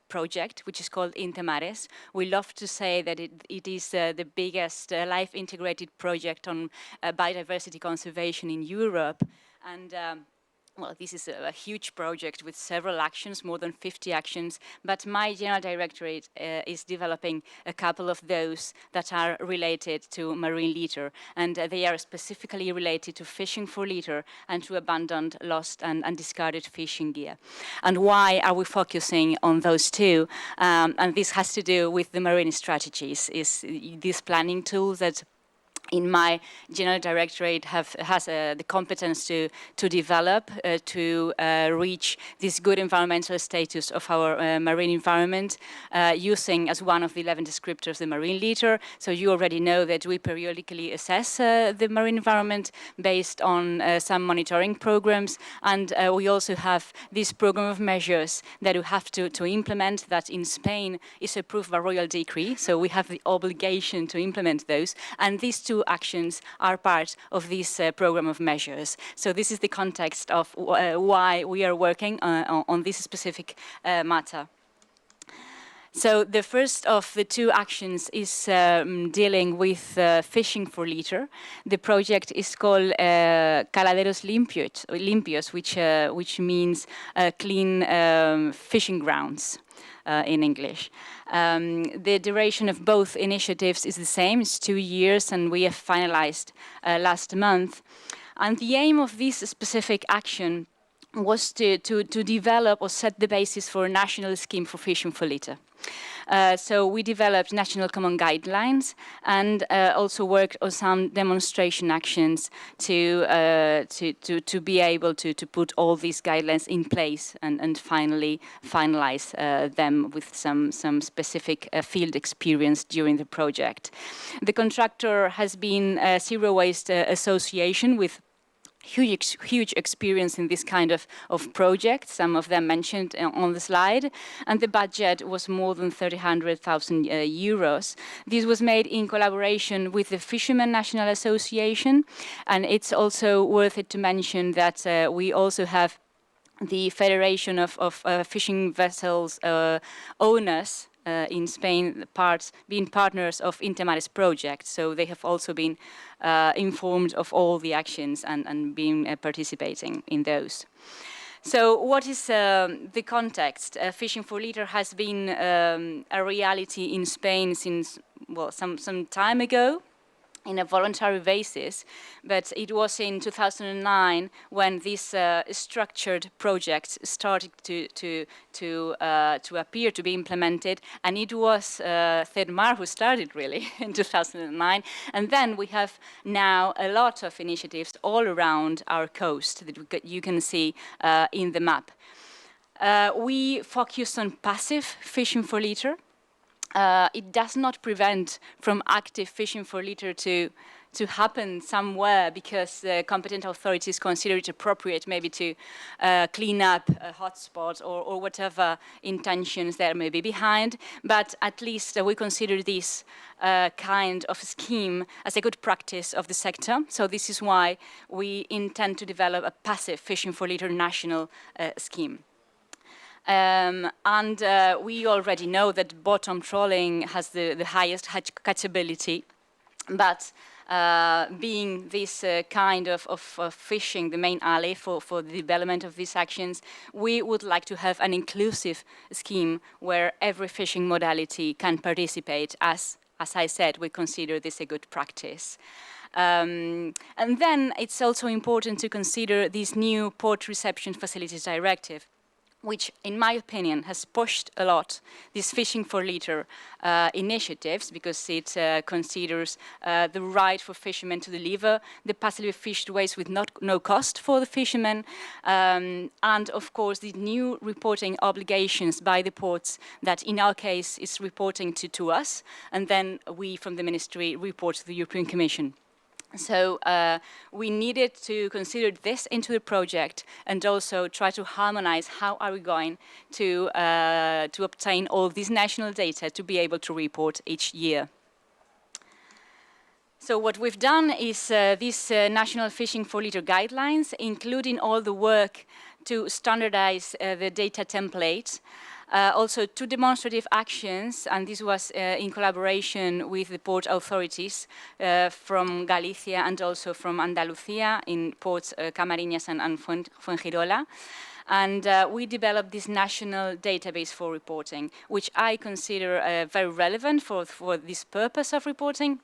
project, which is called INTEMARES. We love to say that it is the biggest life integrated project on biodiversity conservation in Europe. And well, this is a huge project with several actions, more than 50 actions, but my general directorate is developing a couple of those that are related to marine litter, and they are specifically related to fishing for litter and to abandoned, lost and discarded fishing gear. And why are we focusing on those two? And this has to do with the marine strategies, is this planning tool that in my general directorate has the competence to develop, to reach this good environmental status of our marine environment, using as one of the 11 descriptors the marine litter. So you already know that we periodically assess the marine environment based on some monitoring programs, and we also have this program of measures that we have to implement, that in Spain is approved by royal decree, so we have the obligation to implement those, and these two actions are part of this program of measures. So this is the context of why we are working on this specific matter. So the first of the two actions is dealing with fishing for litter. The project is called Caladeros Limpios, which means clean fishing grounds. In English. The duration of both initiatives is the same, it's 2 years, and we have finalized last month. And the aim of this specific action was to develop or set the basis for a national scheme for fishing for litter. So we developed national common guidelines and also worked on some demonstration actions to be able to put all these guidelines in place and finally finalize them with some specific field experience during the project. The contractor has been Zero Waste Association with huge experience in this kind of projects, some of them mentioned on the slide, and the budget was more than 300,000 euros. This was made in collaboration with the Fishermen National Association, and it's also worth it to mention that we also have the Federation of Fishing Vessels Owners in Spain, being partners of INTEMARES project, so they have also been informed of all the actions and been participating in those. So what is the context? Fishing for litter has been a reality in Spain since, well, some time ago, in a voluntary basis, but it was in 2009 when this structured project started to appear to be implemented, and it was CEFAS who started really in 2009, and then we have now a lot of initiatives all around our coast that you can see in the map. We focus on passive fishing for litter. It does not prevent from active fishing for litter to happen somewhere because competent authorities consider it appropriate maybe to clean up a hotspot or whatever intentions there may be behind. But at least we consider this kind of scheme as a good practice of the sector. So this is why we intend to develop a passive fishing for litter national scheme. We already know that bottom trawling has the highest catchability, but being this kind of fishing the main alley for the development of these actions, we would like to have an inclusive scheme where every fishing modality can participate. As I said, we consider this a good practice. And then it's also important to consider this new Port Reception Facilities Directive, which, in my opinion, has pushed a lot these fishing for litter initiatives because it considers the right for fishermen to deliver the passively fished waste with no cost for the fishermen, and of course the new reporting obligations by the ports that in our case is reporting to us, and then we from the ministry report to the European Commission. So we needed to consider this into the project and also try to harmonize how are we going to obtain all these national data to be able to report each year. So what we've done is these national fishing for litter guidelines, including all the work to standardize the data template. Also 2 demonstrative actions, and this was in collaboration with the port authorities from Galicia and also from Andalusia in ports Camariñas and Fuengirola. And we developed this national database for reporting, which I consider very relevant for this purpose of reporting.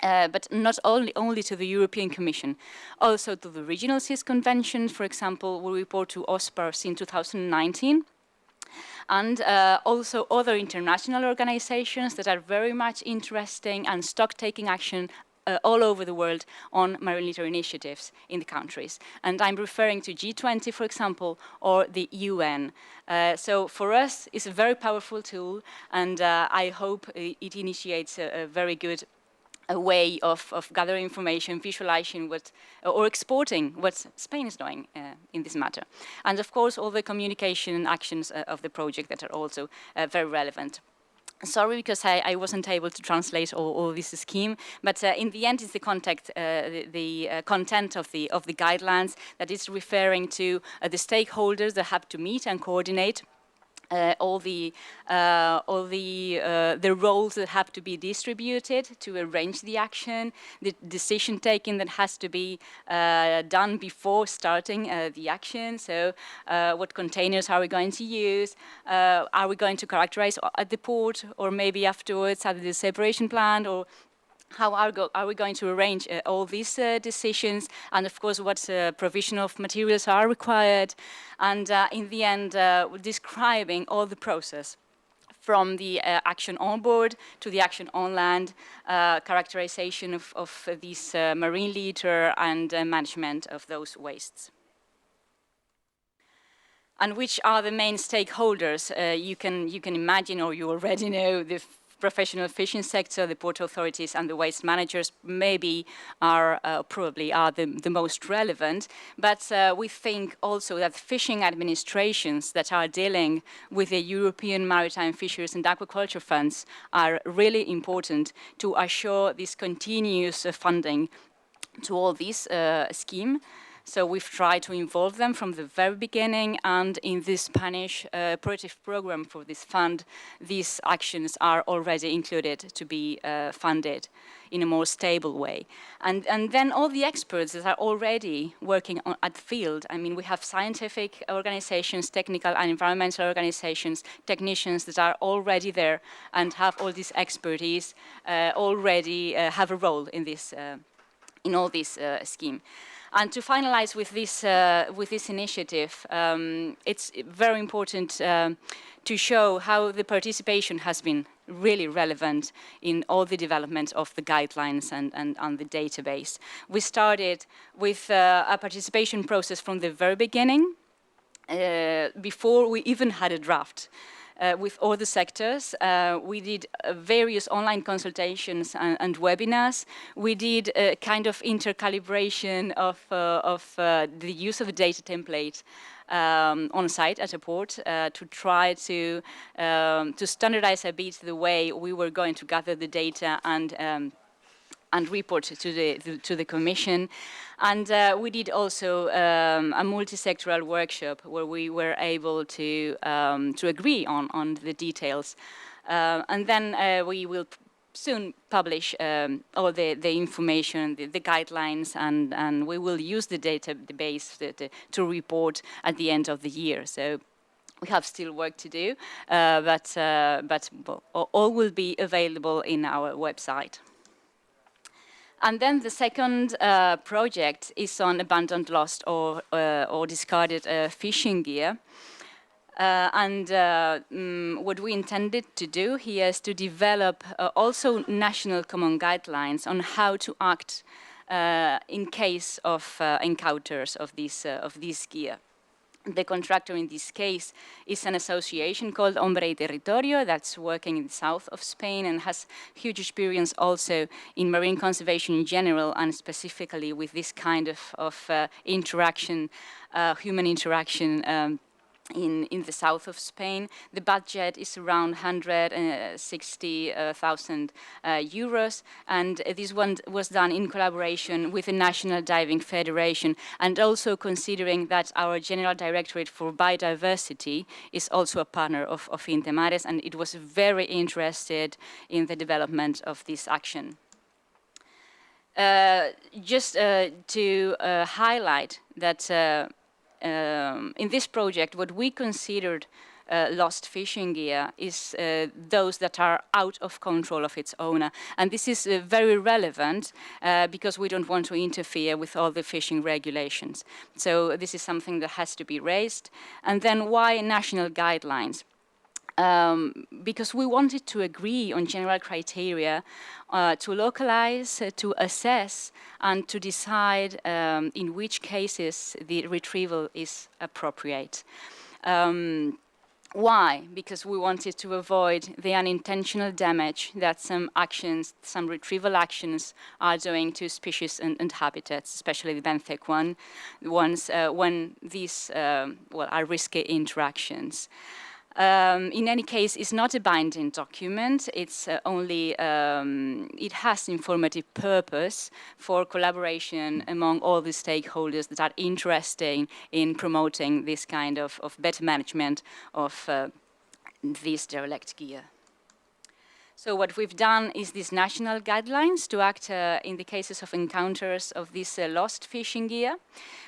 But not only to the European Commission, also to the regional SIS conventions. For example, we report to OSPAR in 2019. And also other international organizations that are very much interesting and stock-taking action all over the world on marine litter initiatives in the countries. And I'm referring to G20, for example, or the UN. So for us, it's a very powerful tool, and I hope it initiates a very good way of gathering information, visualizing what, or exporting what Spain is doing in this matter. And of course, all the communication actions of the project that are also very relevant. Sorry, because I wasn't able to translate all this scheme, but in the end, it's the content of the guidelines that is referring to the stakeholders that have to meet and coordinate all the roles that have to be distributed to arrange the action, the decision taking that has to be done before starting the action. So what containers are we going to use? Are we going to characterize at the port or maybe afterwards at the separation plant, or how are we going to arrange all these decisions, and of course what provision of materials are required, and in the end describing all the process from the action on board to the action on land, characterization of this marine litter and management of those wastes. And which are the main stakeholders? You can imagine, or you already know, the professional fishing sector, the port authorities and the waste managers maybe are probably are the most relevant, but we think also that fishing administrations that are dealing with the European Maritime Fisheries and Aquaculture Funds are really important to assure this continuous funding to all this scheme. So we've tried to involve them from the very beginning, and in the Spanish operative program for this fund, these actions are already included to be funded in a more stable way. And then all the experts that are already working at the field, I mean, we have scientific organizations, technical and environmental organizations, technicians that are already there and have all this expertise, already have a role in this, in all this scheme. And to finalize with this initiative, it's very important to show how the participation has been really relevant in all the development of the guidelines and on the database. We started with a participation process from the very beginning, before we even had a draft. With all the sectors. We did various online consultations and webinars. We did a kind of intercalibration of the use of a data template on site at a port to try to standardize a bit the way we were going to gather the data and report to the Commission. And we did also a multi-sectoral workshop where we were able to agree on the details. And then we will soon publish all the information, the guidelines, and we will use the database to report at the end of the year. So we have still work to do, but all will be available in our website. And then the second project is on abandoned, lost, or discarded fishing gear. What we intended to do here is to develop also national common guidelines on how to act in case of encounters of this gear. The contractor in this case is an association called Hombre y Territorio that's working in the south of Spain and has huge experience also in marine conservation in general, and specifically with this kind of interaction, human interaction in the south of Spain. The budget is around 160,000 euros, and this one was done in collaboration with the National Diving Federation, and also considering that our General Directorate for Biodiversity is also a partner of INTEMARES, and it was very interested in the development of this action. Just to highlight that in this project, what we considered lost fishing gear is those that are out of control of its owner. And this is very relevant because we don't want to interfere with all the fishing regulations. So this is something that has to be raised. And then why national guidelines? Because we wanted to agree on general criteria to localize, to assess, and to decide in which cases the retrieval is appropriate. Why? Because we wanted to avoid the unintentional damage that some actions, some retrieval actions are doing to species and habitats, especially the benthic ones, when these are risky interactions. In any case, it's not a binding document. It's only, it has informative purpose for collaboration among all the stakeholders that are interested in promoting this kind of better management of this derelict gear. So what we've done is these national guidelines to act in the cases of encounters of this lost fishing gear.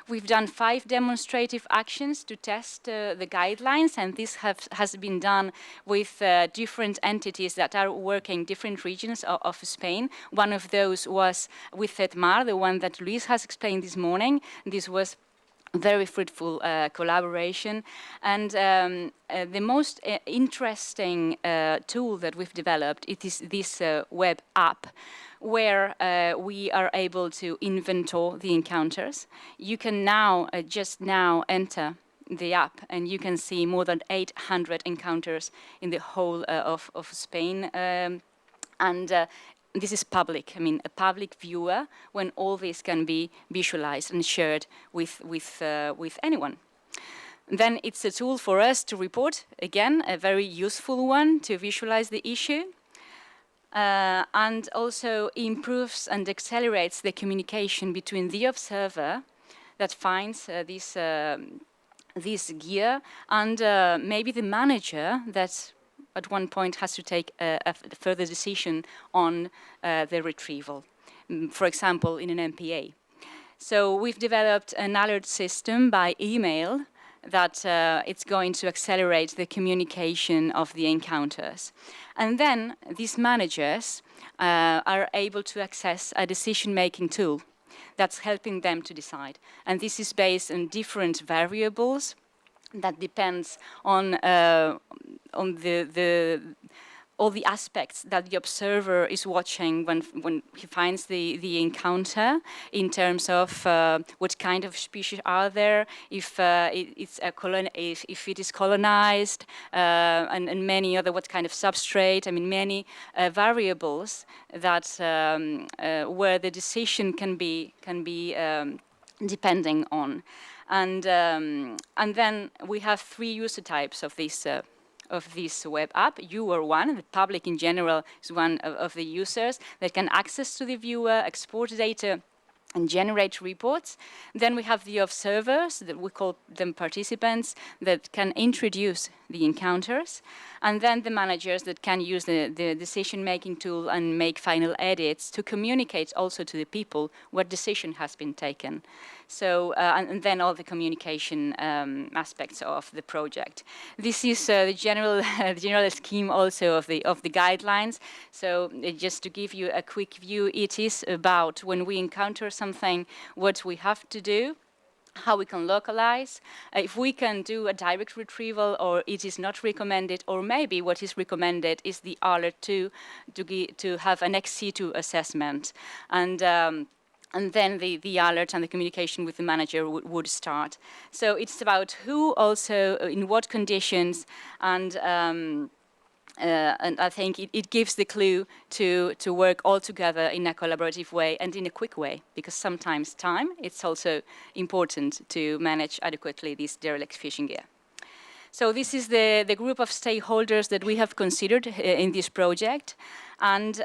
We've done 5 demonstrative actions to test the guidelines, and this has been done with different entities that are working in different regions of Spain. One of those was with CEFAS, the one that Luis has explained this morning. This was very fruitful collaboration, and the most interesting tool that we've developed, it is this web app where we are able to inventory the encounters. You can now just now enter the app and you can see more than 800 encounters in the whole of Spain, and this is public. I mean, a public viewer when all this can be visualized and shared with anyone. Then it's a tool for us to report, again, a very useful one to visualize the issue, and also improves and accelerates the communication between the observer that finds this gear and maybe the manager that at one point has to take a further decision on the retrieval, for example, in an MPA. So we've developed an alert system by email that it's going to accelerate the communication of the encounters. And then these managers are able to access a decision-making tool that's helping them to decide. And this is based on different variables that depends on all the aspects that the observer is watching when he finds the encounter, in terms of what kind of species are there, if if it is colonized, and many other, what kind of substrate. I mean, many variables that where the decision can be depending on. And then we have 3 user types of this web app. You are one, the public in general is one of the users that can access to the viewer, export data, and generate reports. Then we have the observers, that we call them participants, that can introduce the encounters, and then the managers that can use the decision-making tool and make final edits to communicate also to the people what decision has been taken. So, and then all the communication aspects of the project. This is the general scheme also of the guidelines. So, just to give you a quick view, it is about when we encounter something, what we have to do, how we can localize, if we can do a direct retrieval or it is not recommended, or maybe what is recommended is the alert to have an ex situ assessment. And then the alert and the communication with the manager would start. So it's about who also, in what conditions, and I think it gives the clue to work all together in a collaborative way and in a quick way, because sometimes time, it's also important to manage adequately this derelict fishing gear. So this is the group of stakeholders that we have considered in this project. And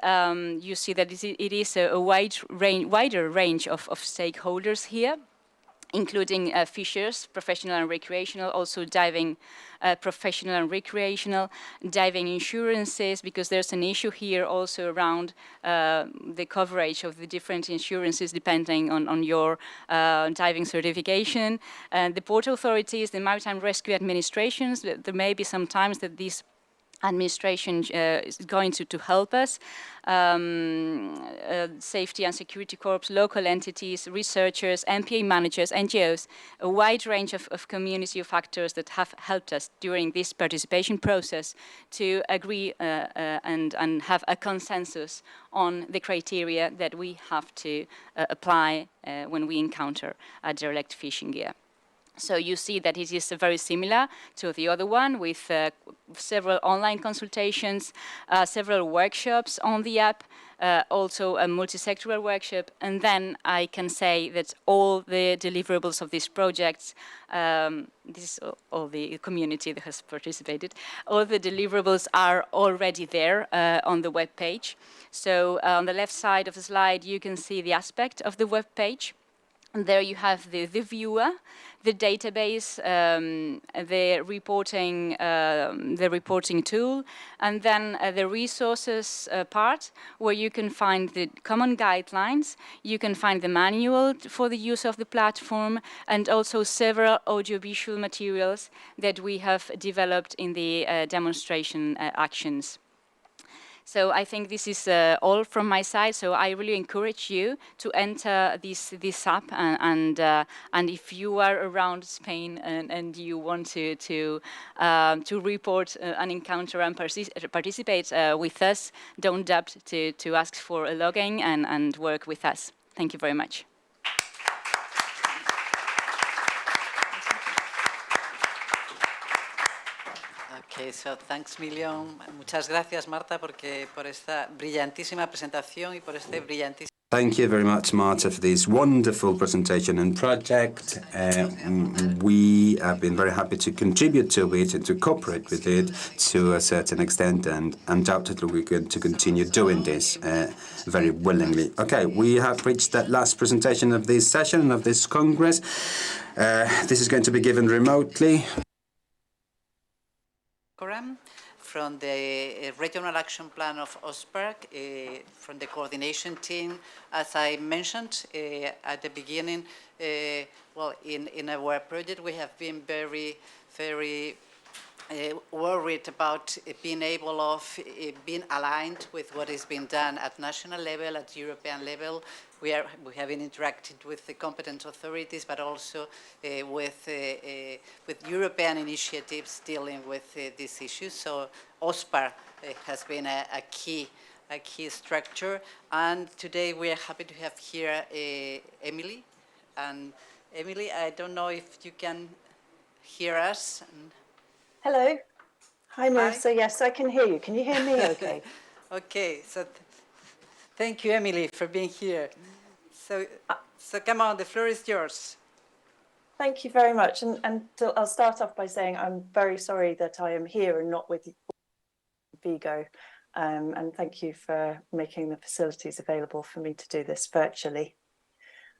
you see that it is a wider range of stakeholders here, including fishers, professional and recreational, also diving, professional and recreational, diving insurances, because there's an issue here also around the coverage of the different insurances depending on your diving certification. The port authorities, the maritime rescue administrations, there may be some times that these administration is going to help us, safety and security corps, local entities, researchers, MPA managers, NGOs, a wide range of community of actors that have helped us during this participation process to agree and have a consensus on the criteria that we have to apply when we encounter a derelict fishing gear. So you see that it is very similar to the other one, with several online consultations, several workshops on the app, also a multi-sectoral workshop. And then I can say that all the deliverables of these projects, this is all the community that has participated, all the deliverables are already there on the web page. So on the left side of the slide, you can see the aspect of the web page. And there you have the viewer, the database, the reporting tool, and then the resources part, where you can find the common guidelines, you can find the manual for the use of the platform, and also several audiovisual materials that we have developed in the demonstration actions. So I think this is all from my side. So I really encourage you to enter this app, and if you are around Spain and you want to report an encounter and participate with us, don't doubt to ask for a login and work with us. Thank you very much. Okay, so thanks million. Muchas gracias, Marta, por esta brillantísima presentación y por este brillantísimo. Thank you very much, Marta, for this wonderful presentation and project. We have been very happy to contribute to it and to cooperate with it to a certain extent, and undoubtedly we're going to continue doing this very willingly. Okay, we have reached that last presentation of this session, of this Congress. This is going to be given remotely. From the Regional Action Plan of OSPAR, from the coordination team. As I mentioned at the beginning, well, in our project we have been very worried about being able of being aligned with what is being done at national level, at European level. We have been interacted with the competent authorities, but also with European initiatives dealing with these issues. So OSPAR has been a key structure. And today we are happy to have here Emily. And Emily, I don't know if you can hear us. Hello. Hi, Marissa. Yes, I can hear you. Can you hear me okay? Okay. So thank you, Emily, for being here. So come on, the floor is yours. Thank you very much. And I'll start off by saying I'm very sorry that I am here and not with Vigo. And thank you for making the facilities available for me to do this virtually.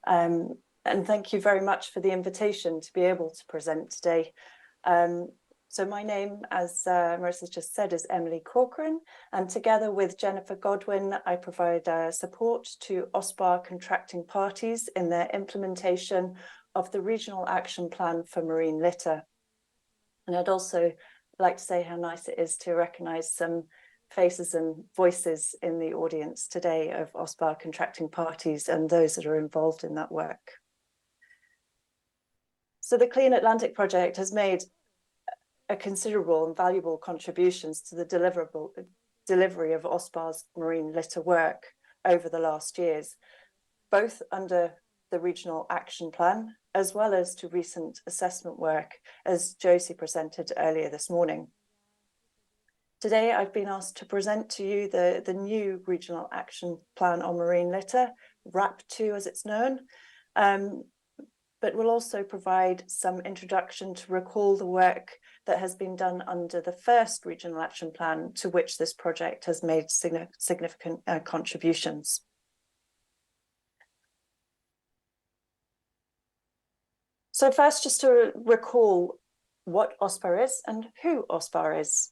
And thank you very much for the invitation to be able to present today. So my name, as Marissa just said, is Emily Corcoran, and together with Jennifer Godwin, I provide support to OSPAR contracting parties in their implementation of the Regional Action Plan for Marine Litter. And I'd also like to say how nice it is to recognise some faces and voices in the audience today of OSPAR contracting parties and those that are involved in that work. So the Clean Atlantic project has made a considerable and valuable contributions to the delivery of OSPAR's marine litter work over the last years, both under the Regional Action Plan, as well as to recent assessment work, as Josie presented earlier this morning. Today, I've been asked to present to you the new Regional Action Plan on Marine Litter, RAP2 as it's known, but will also provide some introduction to recall the work that has been done under the first Regional Action Plan, to which this project has made significant contributions. So first, just to recall what OSPAR is and who OSPAR is.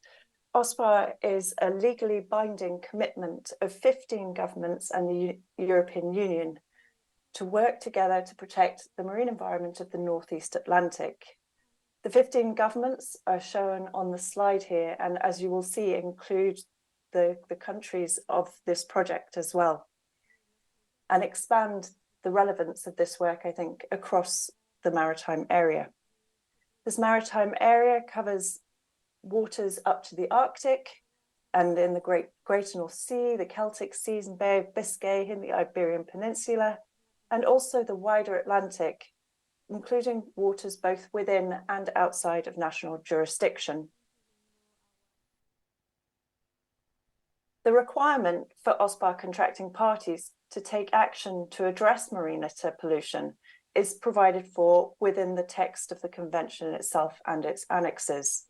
OSPAR is a legally binding commitment of 15 governments and the European Union to work together to protect the marine environment of the Northeast Atlantic. The 15 governments are shown on the slide here, and as you will see, include the countries of this project as well, and expand the relevance of this work, I think, across the maritime area. This maritime area covers waters up to the Arctic and in the Greater North Sea, the Celtic Seas and Bay of Biscay in the Iberian Peninsula, and also the wider Atlantic, including waters both within and outside of national jurisdiction. The requirement for OSPAR contracting parties to take action to address marine litter pollution is provided for within the text of the convention itself and its annexes.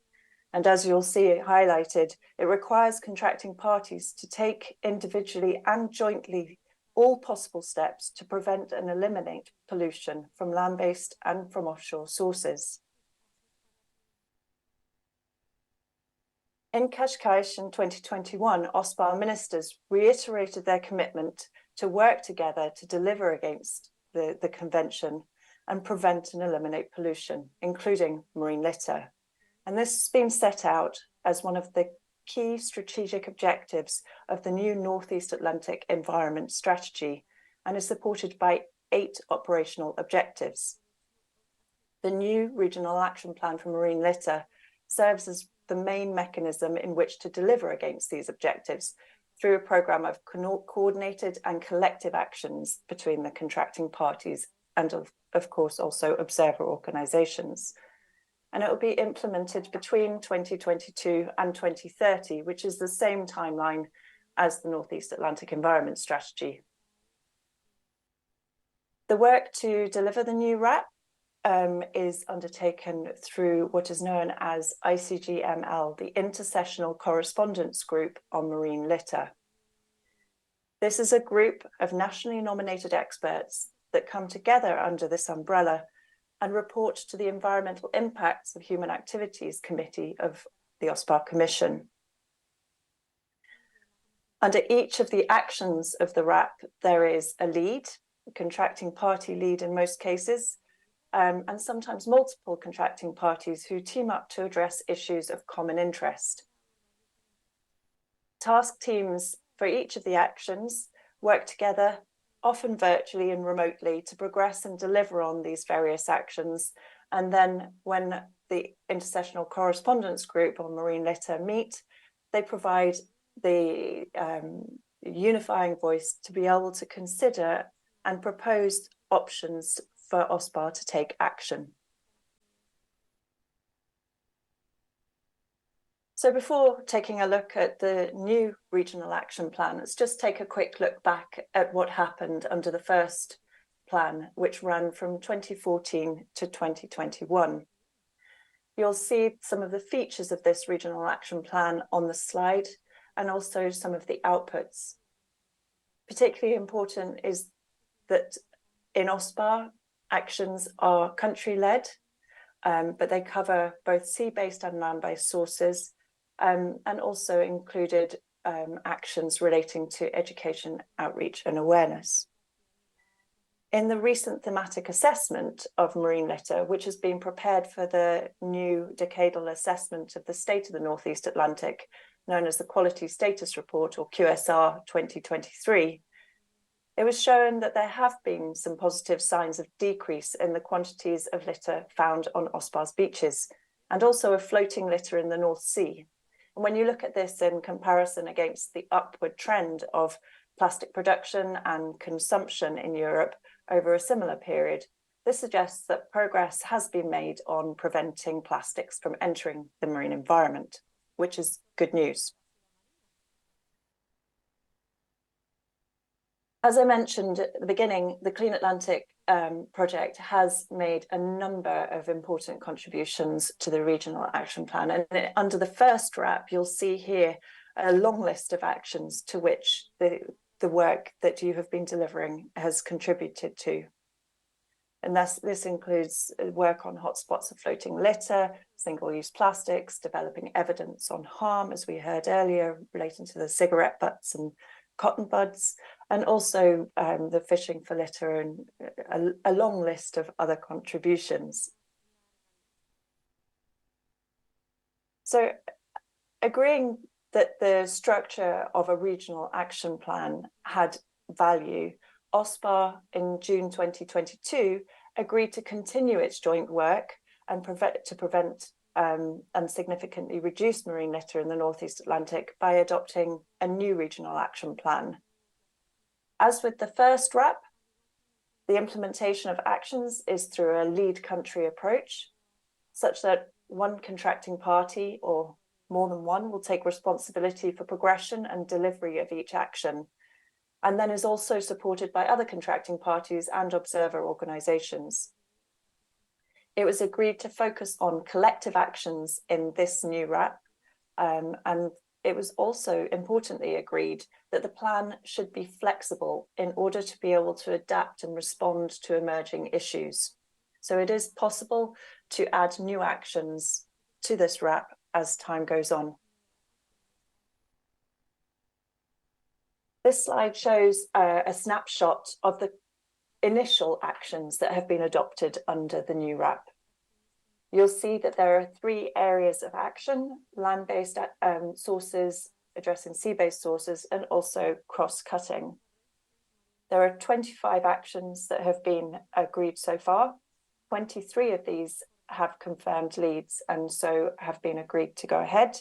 And as you'll see highlighted, it requires contracting parties to take individually and jointly all possible steps to prevent and eliminate pollution from land-based and from offshore sources. In Cascais in 2021, OSPAR ministers reiterated their commitment to work together to deliver against the convention and prevent and eliminate pollution, including marine litter. And this has been set out as one of the key strategic objectives of the new Northeast Atlantic Environment Strategy and is supported by 8 operational objectives. The new Regional Action Plan for Marine Litter serves as the main mechanism in which to deliver against these objectives through a programme of coordinated and collective actions between the contracting parties and of course also observer organisations. And it will be implemented between 2022 and 2030, which is the same timeline as the Northeast Atlantic Environment Strategy. The work to deliver the new RAP is undertaken through what is known as ICGML, the Intersessional Correspondence Group on Marine Litter. This is a group of nationally nominated experts that come together under this umbrella and report to the Environmental Impacts of Human Activities Committee of the OSPAR Commission. Under each of the actions of the RAP, there is a lead, a contracting party lead in most cases, and sometimes multiple contracting parties who team up to address issues of common interest. Task teams for each of the actions work together, often virtually and remotely, to progress and deliver on these various actions. And then when the Intersessional Correspondence Group on Marine Litter meet, they provide the unifying voice to be able to consider and propose options for OSPAR to take action. So before taking a look at the new Regional Action Plan, let's just take a quick look back at what happened under the first plan, which ran from 2014 to 2021. You'll see some of the features of this Regional Action Plan on the slide, and also some of the outputs. Particularly important is that in OSPAR, actions are country-led, but they cover both sea-based and land-based sources, and also included actions relating to education, outreach and awareness. In the recent thematic assessment of marine litter, which has been prepared for the new decadal assessment of the state of the Northeast Atlantic, known as the Quality Status Report, or QSR 2023, it was shown that there have been some positive signs of decrease in the quantities of litter found on OSPAR's beaches, and also of floating litter in the North Sea. And when you look at this in comparison against the upward trend of plastic production and consumption in Europe over a similar period, this suggests that progress has been made on preventing plastics from entering the marine environment, which is good news. As I mentioned at the beginning, the CleanAtlantic project has made a number of important contributions to the regional action plan. And under the first wrap, you'll see here a long list of actions to which the work that you have been delivering has contributed to. And this includes work on hotspots of floating litter, single-use plastics, developing evidence on harm, as we heard earlier, relating to the cigarette butts and cotton buds, and also the fishing for litter, and a long list of other contributions. So agreeing that the structure of a regional action plan had value, OSPAR in June 2022 agreed to continue its joint work and prevent and significantly reduce marine litter in the Northeast Atlantic by adopting a new regional action plan. As with the first wrap, the implementation of actions is through a lead country approach, such that one contracting party or more than one will take responsibility for progression and delivery of each action, and then is also supported by other contracting parties and observer organisations. It was agreed to focus on collective actions in this new wrap, and it was also importantly agreed that the plan should be flexible in order to be able to adapt and respond to emerging issues. So it is possible to add new actions to this wrap as time goes on. This slide shows a snapshot of the initial actions that have been adopted under the new wrap. You'll see that there are 3 areas of action: land-based sources, addressing sea-based sources, and also cross-cutting. There are 25 actions that have been agreed so far. 23 of these have confirmed leads and so have been agreed to go ahead.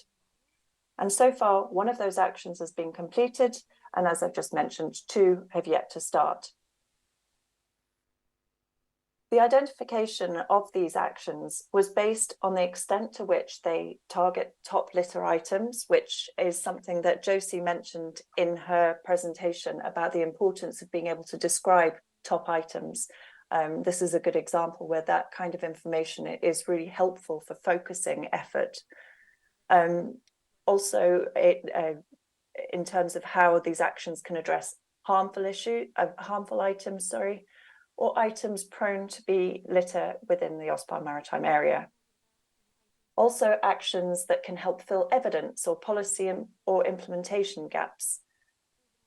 And so far, one of those actions has been completed, and as I've just mentioned, 2 have yet to start. The identification of these actions was based on the extent to which they target top litter items, which is something that Josie mentioned in her presentation about the importance of being able to describe top items. This is a good example where that kind of information is really helpful for focusing effort. Also, in terms of how these actions can address harmful items, or items prone to be litter within the OSPAR maritime area. Also, actions that can help fill evidence or policy or implementation gaps.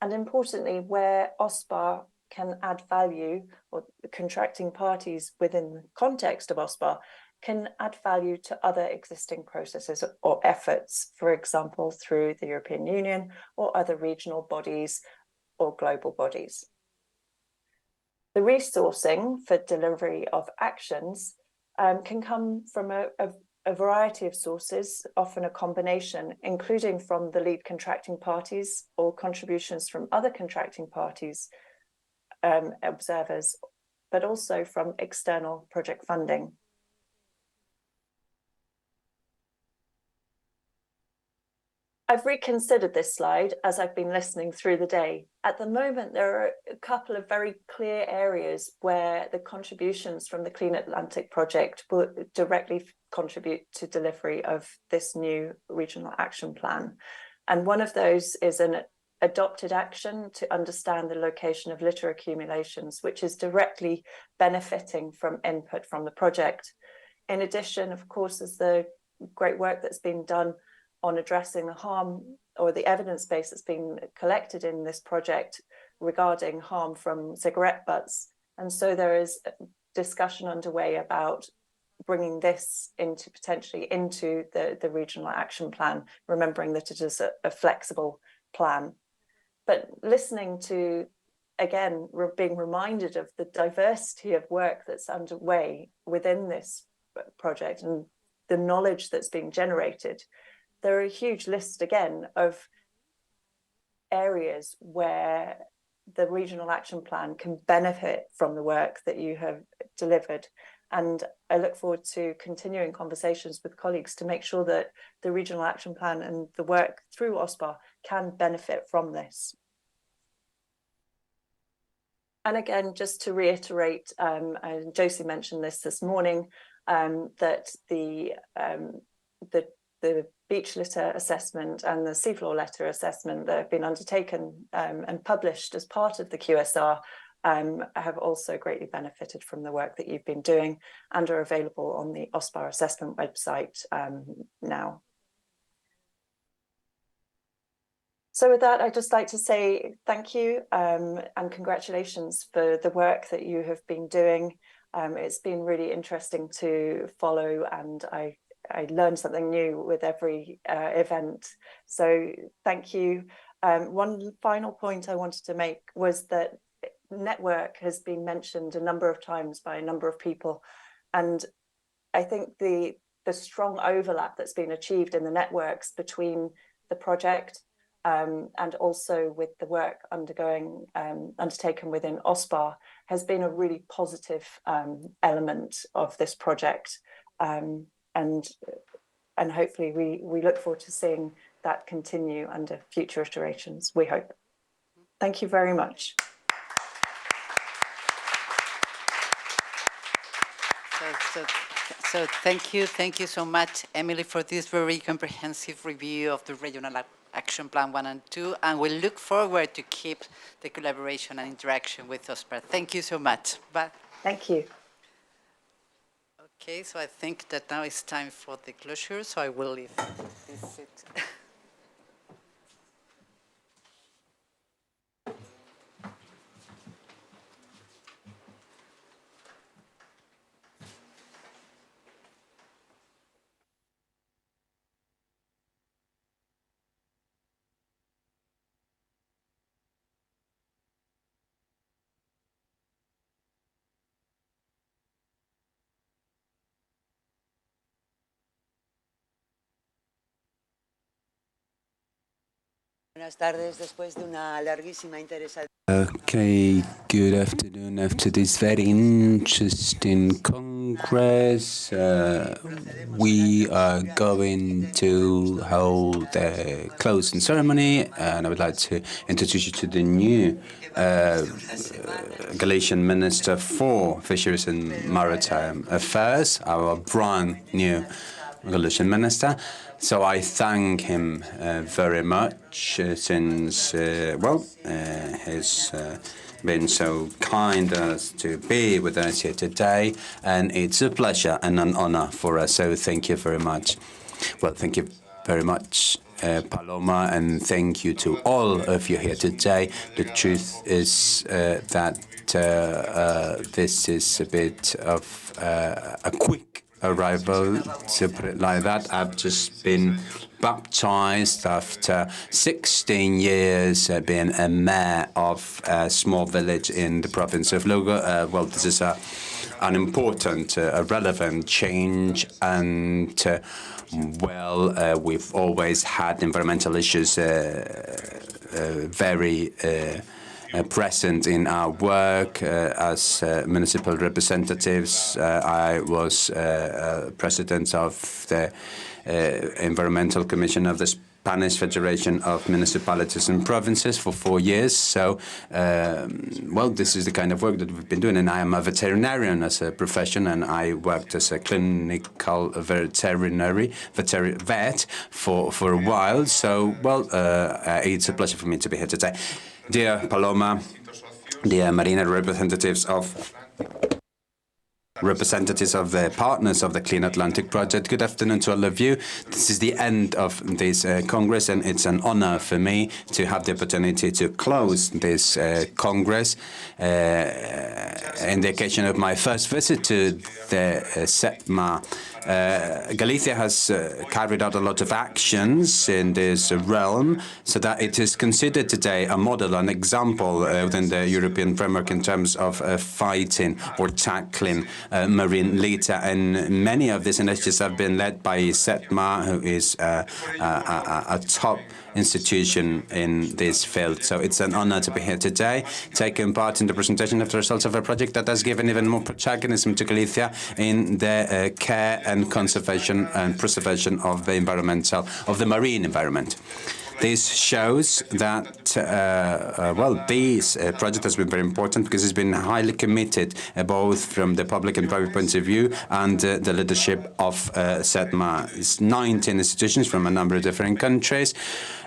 And importantly, where OSPAR can add value, or the contracting parties within the context of OSPAR can add value to other existing processes or efforts, for example, through the European Union or other regional bodies or global bodies. The resourcing for delivery of actions can come from a variety of sources, often a combination, including from the lead contracting parties or contributions from other contracting parties, observers, but also from external project funding. I've reconsidered this slide as I've been listening through the day. At the moment, there are a couple of very clear areas where the contributions from the CleanAtlantic project will directly contribute to delivery of this new regional action plan. And one of those is an adopted action to understand the location of litter accumulations, which is directly benefiting from input from the project. In addition, of course, there's the great work that's been done on addressing the harm or the evidence base that's been collected in this project regarding harm from cigarette butts. And so there is a discussion underway about bringing this potentially into the regional action plan, remembering that it is a flexible plan. But listening to, again, being reminded of the diversity of work that's underway within this project and the knowledge that's being generated, there are a huge list, again, of areas where the regional action plan can benefit from the work that you have delivered. And I look forward to continuing conversations with colleagues to make sure that the regional action plan and the work through OSPAR can benefit from this. And again, just to reiterate, and Josie mentioned this morning, that the beach litter assessment and the seafloor litter assessment that have been undertaken and published as part of the QSR have also greatly benefited from the work that you've been doing and are available on the OSPAR assessment website now. So with that, I'd just like to say thank you and congratulations for the work that you have been doing. It's been really interesting to follow, and I learned something new with every event. So thank you. One final point I wanted to make was that network has been mentioned a number of times by a number of people. And I think the strong overlap that's been achieved in the networks between the project and also with the work undertaken within OSPAR has been a really positive element of this project. And hopefully we look forward to seeing that continue under future iterations, we hope. Thank you very much. So thank you so much, Emily, for this very comprehensive review of the Regional Action Plan 1 and 2, and we look forward to keep the collaboration and interaction with OSPAR. Thank you so much. Bye. Thank you. Okay, so I think that now it's time for the closure, so I will leave this seat. Okay, good afternoon. After this very interesting Congress, we are going to hold a closing ceremony, and I would like to introduce you to the new Galician Minister for Fisheries and Maritime Affairs, our brand new Galician Minister. So I thank him very much since, he's been so kind as to be with us here today, and it's a pleasure and an honor for us, so thank you very much. Well, thank you very much, Paloma, and thank you to all of you here today. The truth is that this is a bit of a quick arrival, to put it like that. I've just been baptized after 16 years being a mayor of a small village in the province of Lugo. Well, this is an important, a relevant change, and we've always had environmental issues very present in our work as municipal representatives. I was president of the Environmental Commission of the Spanish Federation of Municipalities and Provinces for 4 years. So, this is the kind of work that we've been doing. And I am a veterinarian as a profession, and I worked as a clinical veterinary vet for a while. So, it's a pleasure for me to be here today. Dear Paloma, dear Marina, representatives of the partners of the Clean Atlantic project, good afternoon to all of you. This is the end of this Congress, and it's an honor for me to have the opportunity to close this Congress in the occasion of my first visit to the CEFAS. Galicia has carried out a lot of actions in this realm, so that it is considered today a model, an example within the European framework in terms of fighting or tackling marine litter. And many of these initiatives have been led by CEFAS, who is a top institution in this field. So it's an honor to be here today, taking part in the presentation of the results of a project that has given even more protagonism to Galicia in the care and conservation and preservation of the marine environment. This shows that, well, this project has been very important because it's been highly committed, both from the public and private point of view, and the leadership of SETMA. It's 19 institutions from a number of different countries,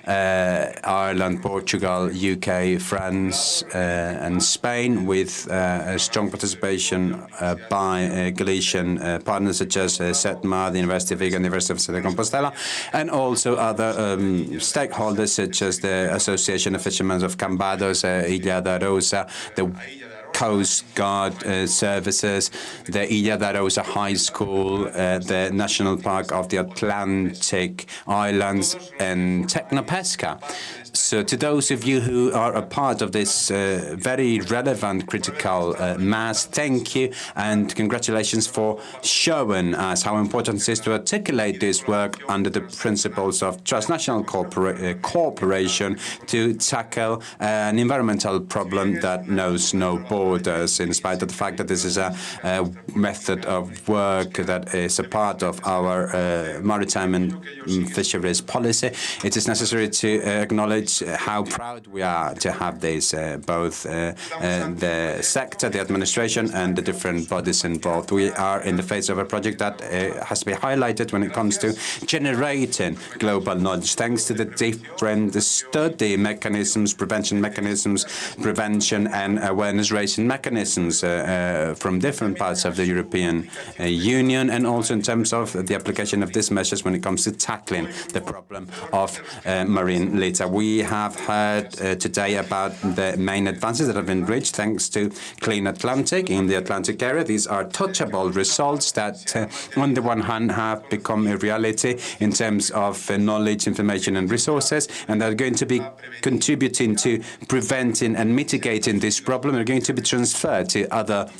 Ireland, Portugal, UK, France, and Spain, with a strong participation by Galician partners such as SETMA, the University of Vigo, and the University of Santiago de Compostela, and also other stakeholders such as the Association of Fishermen of Cambados, Ilha da Rosa, the Coast Guard services, the Ilha da Rosa High School, the National Park of the Atlantic Islands, and Technopesca. So to those of you who are a part of this very relevant critical mass, thank you and congratulations for showing us how important it is to articulate this work under the principles of transnational cooperation to tackle an environmental problem that knows no borders, in spite of the fact that this is a method of work that is a part of our maritime and fisheries policy. It is necessary to acknowledge how proud we are to have this, both the sector, the administration, and the different bodies involved. We are in the face of a project that has to be highlighted when it comes to generating global knowledge, thanks to the different study mechanisms, prevention mechanisms, prevention and awareness-raising mechanisms from different parts of the European Union, and also in terms of the application of these measures when it comes to tackling the problem of marine litter. We have heard today about the main advances that have been reached thanks to CleanAtlantic in the Atlantic area. These are touchable results that, on the one hand, have become a reality in terms of knowledge, information, and resources, and are going to be contributing to preventing and mitigating this problem. They're going to be transferred to other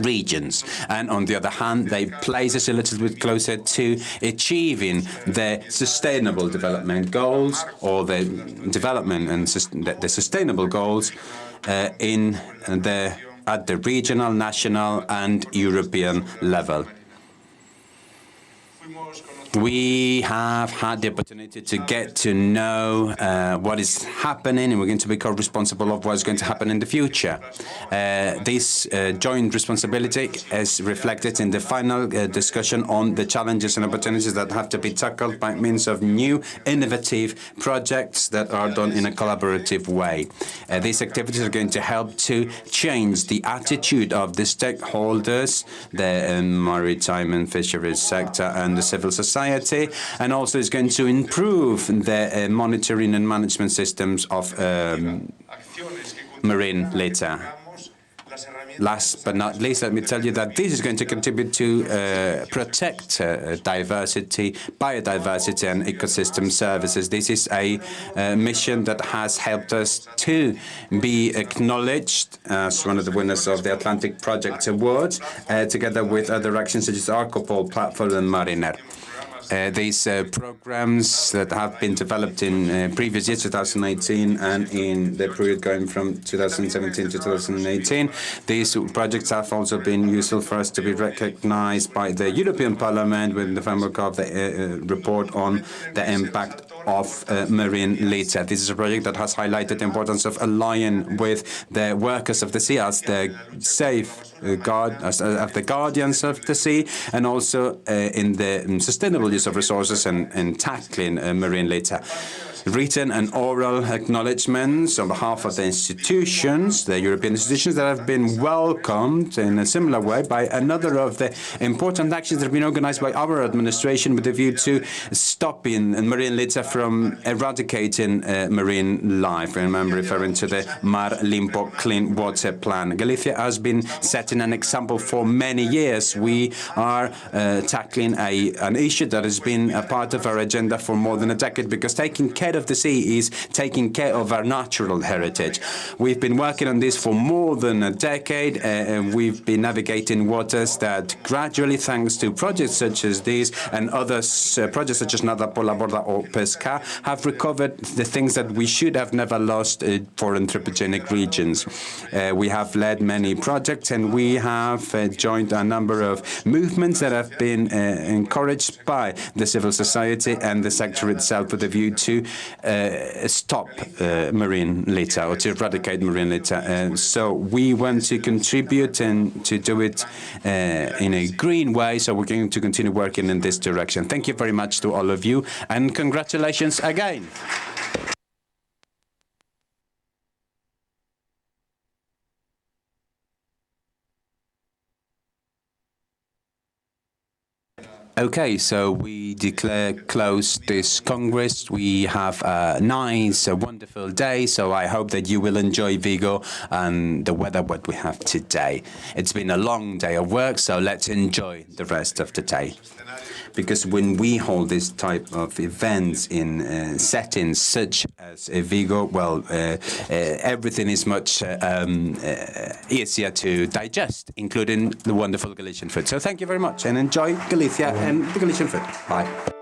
regions, and on the other hand, they place us a little bit closer to achieving the sustainable development goals, or the development and the sustainable goals at the regional, national, and European level. We have had the opportunity to get to know what is happening, and we're going to be co-responsible of what's going to happen in the future. This joint responsibility is reflected in the final discussion on the challenges and opportunities that have to be tackled by means of new, innovative projects that are done in a collaborative way. These activities are going to help to change the attitude of the stakeholders, the maritime and fisheries sector, and the civil society, and also is going to improve the monitoring and management systems of marine litter. Last but not least, let me tell you that this is going to contribute to protect diversity, biodiversity, and ecosystem services. This is a mission that has helped us to be acknowledged as one of the winners of the Atlantic Project Awards, together with other actions such as Arcopol, Platform, and Mariner. These programs that have been developed in previous years, 2018, and in the period going from 2017 to 2018, these projects have also been useful for us to be recognized by the European Parliament within the framework of the report on the impact of marine litter. This is a project that has highlighted the importance of aligning with the workers of the sea as the the guardians of the sea, and also in the sustainable use of resources and tackling marine litter. Written and oral acknowledgements on behalf of the institutions, the European institutions, that have been welcomed in a similar way by another of the important actions that have been organized by our administration with a view to stopping marine litter from eradicating marine life. Remember, referring to the Mar Limpo Clean Water Plan. Galicia has been setting an example for many years. We are tackling an issue that has been a part of our agenda for more than a decade, because taking care of the sea is taking care of our natural heritage. We've been working on this for more than a decade, and we've been navigating waters that gradually, thanks to projects such as these and other projects such as Nada por la Borda or Pesca Africa have recovered the things that we should have never lost for anthropogenic regions. We have led many projects, and we have joined a number of movements that have been encouraged by the civil society and the sector itself with a view to stop marine litter or to eradicate marine litter. So we want to contribute and to do it in a green way, so we're going to continue working in this direction. Thank you very much to all of you, and congratulations again. Okay, so we declare closed this Congress. We have a nice, wonderful day, so I hope that you will enjoy Vigo and the weather what we have today. It's been a long day of work, so let's enjoy the rest of the day. Because when we hold this type of events in settings such as Vigo, well, everything is much easier to digest, including the wonderful Galician food. So thank you very much, and enjoy Galicia and the Galician food. Bye.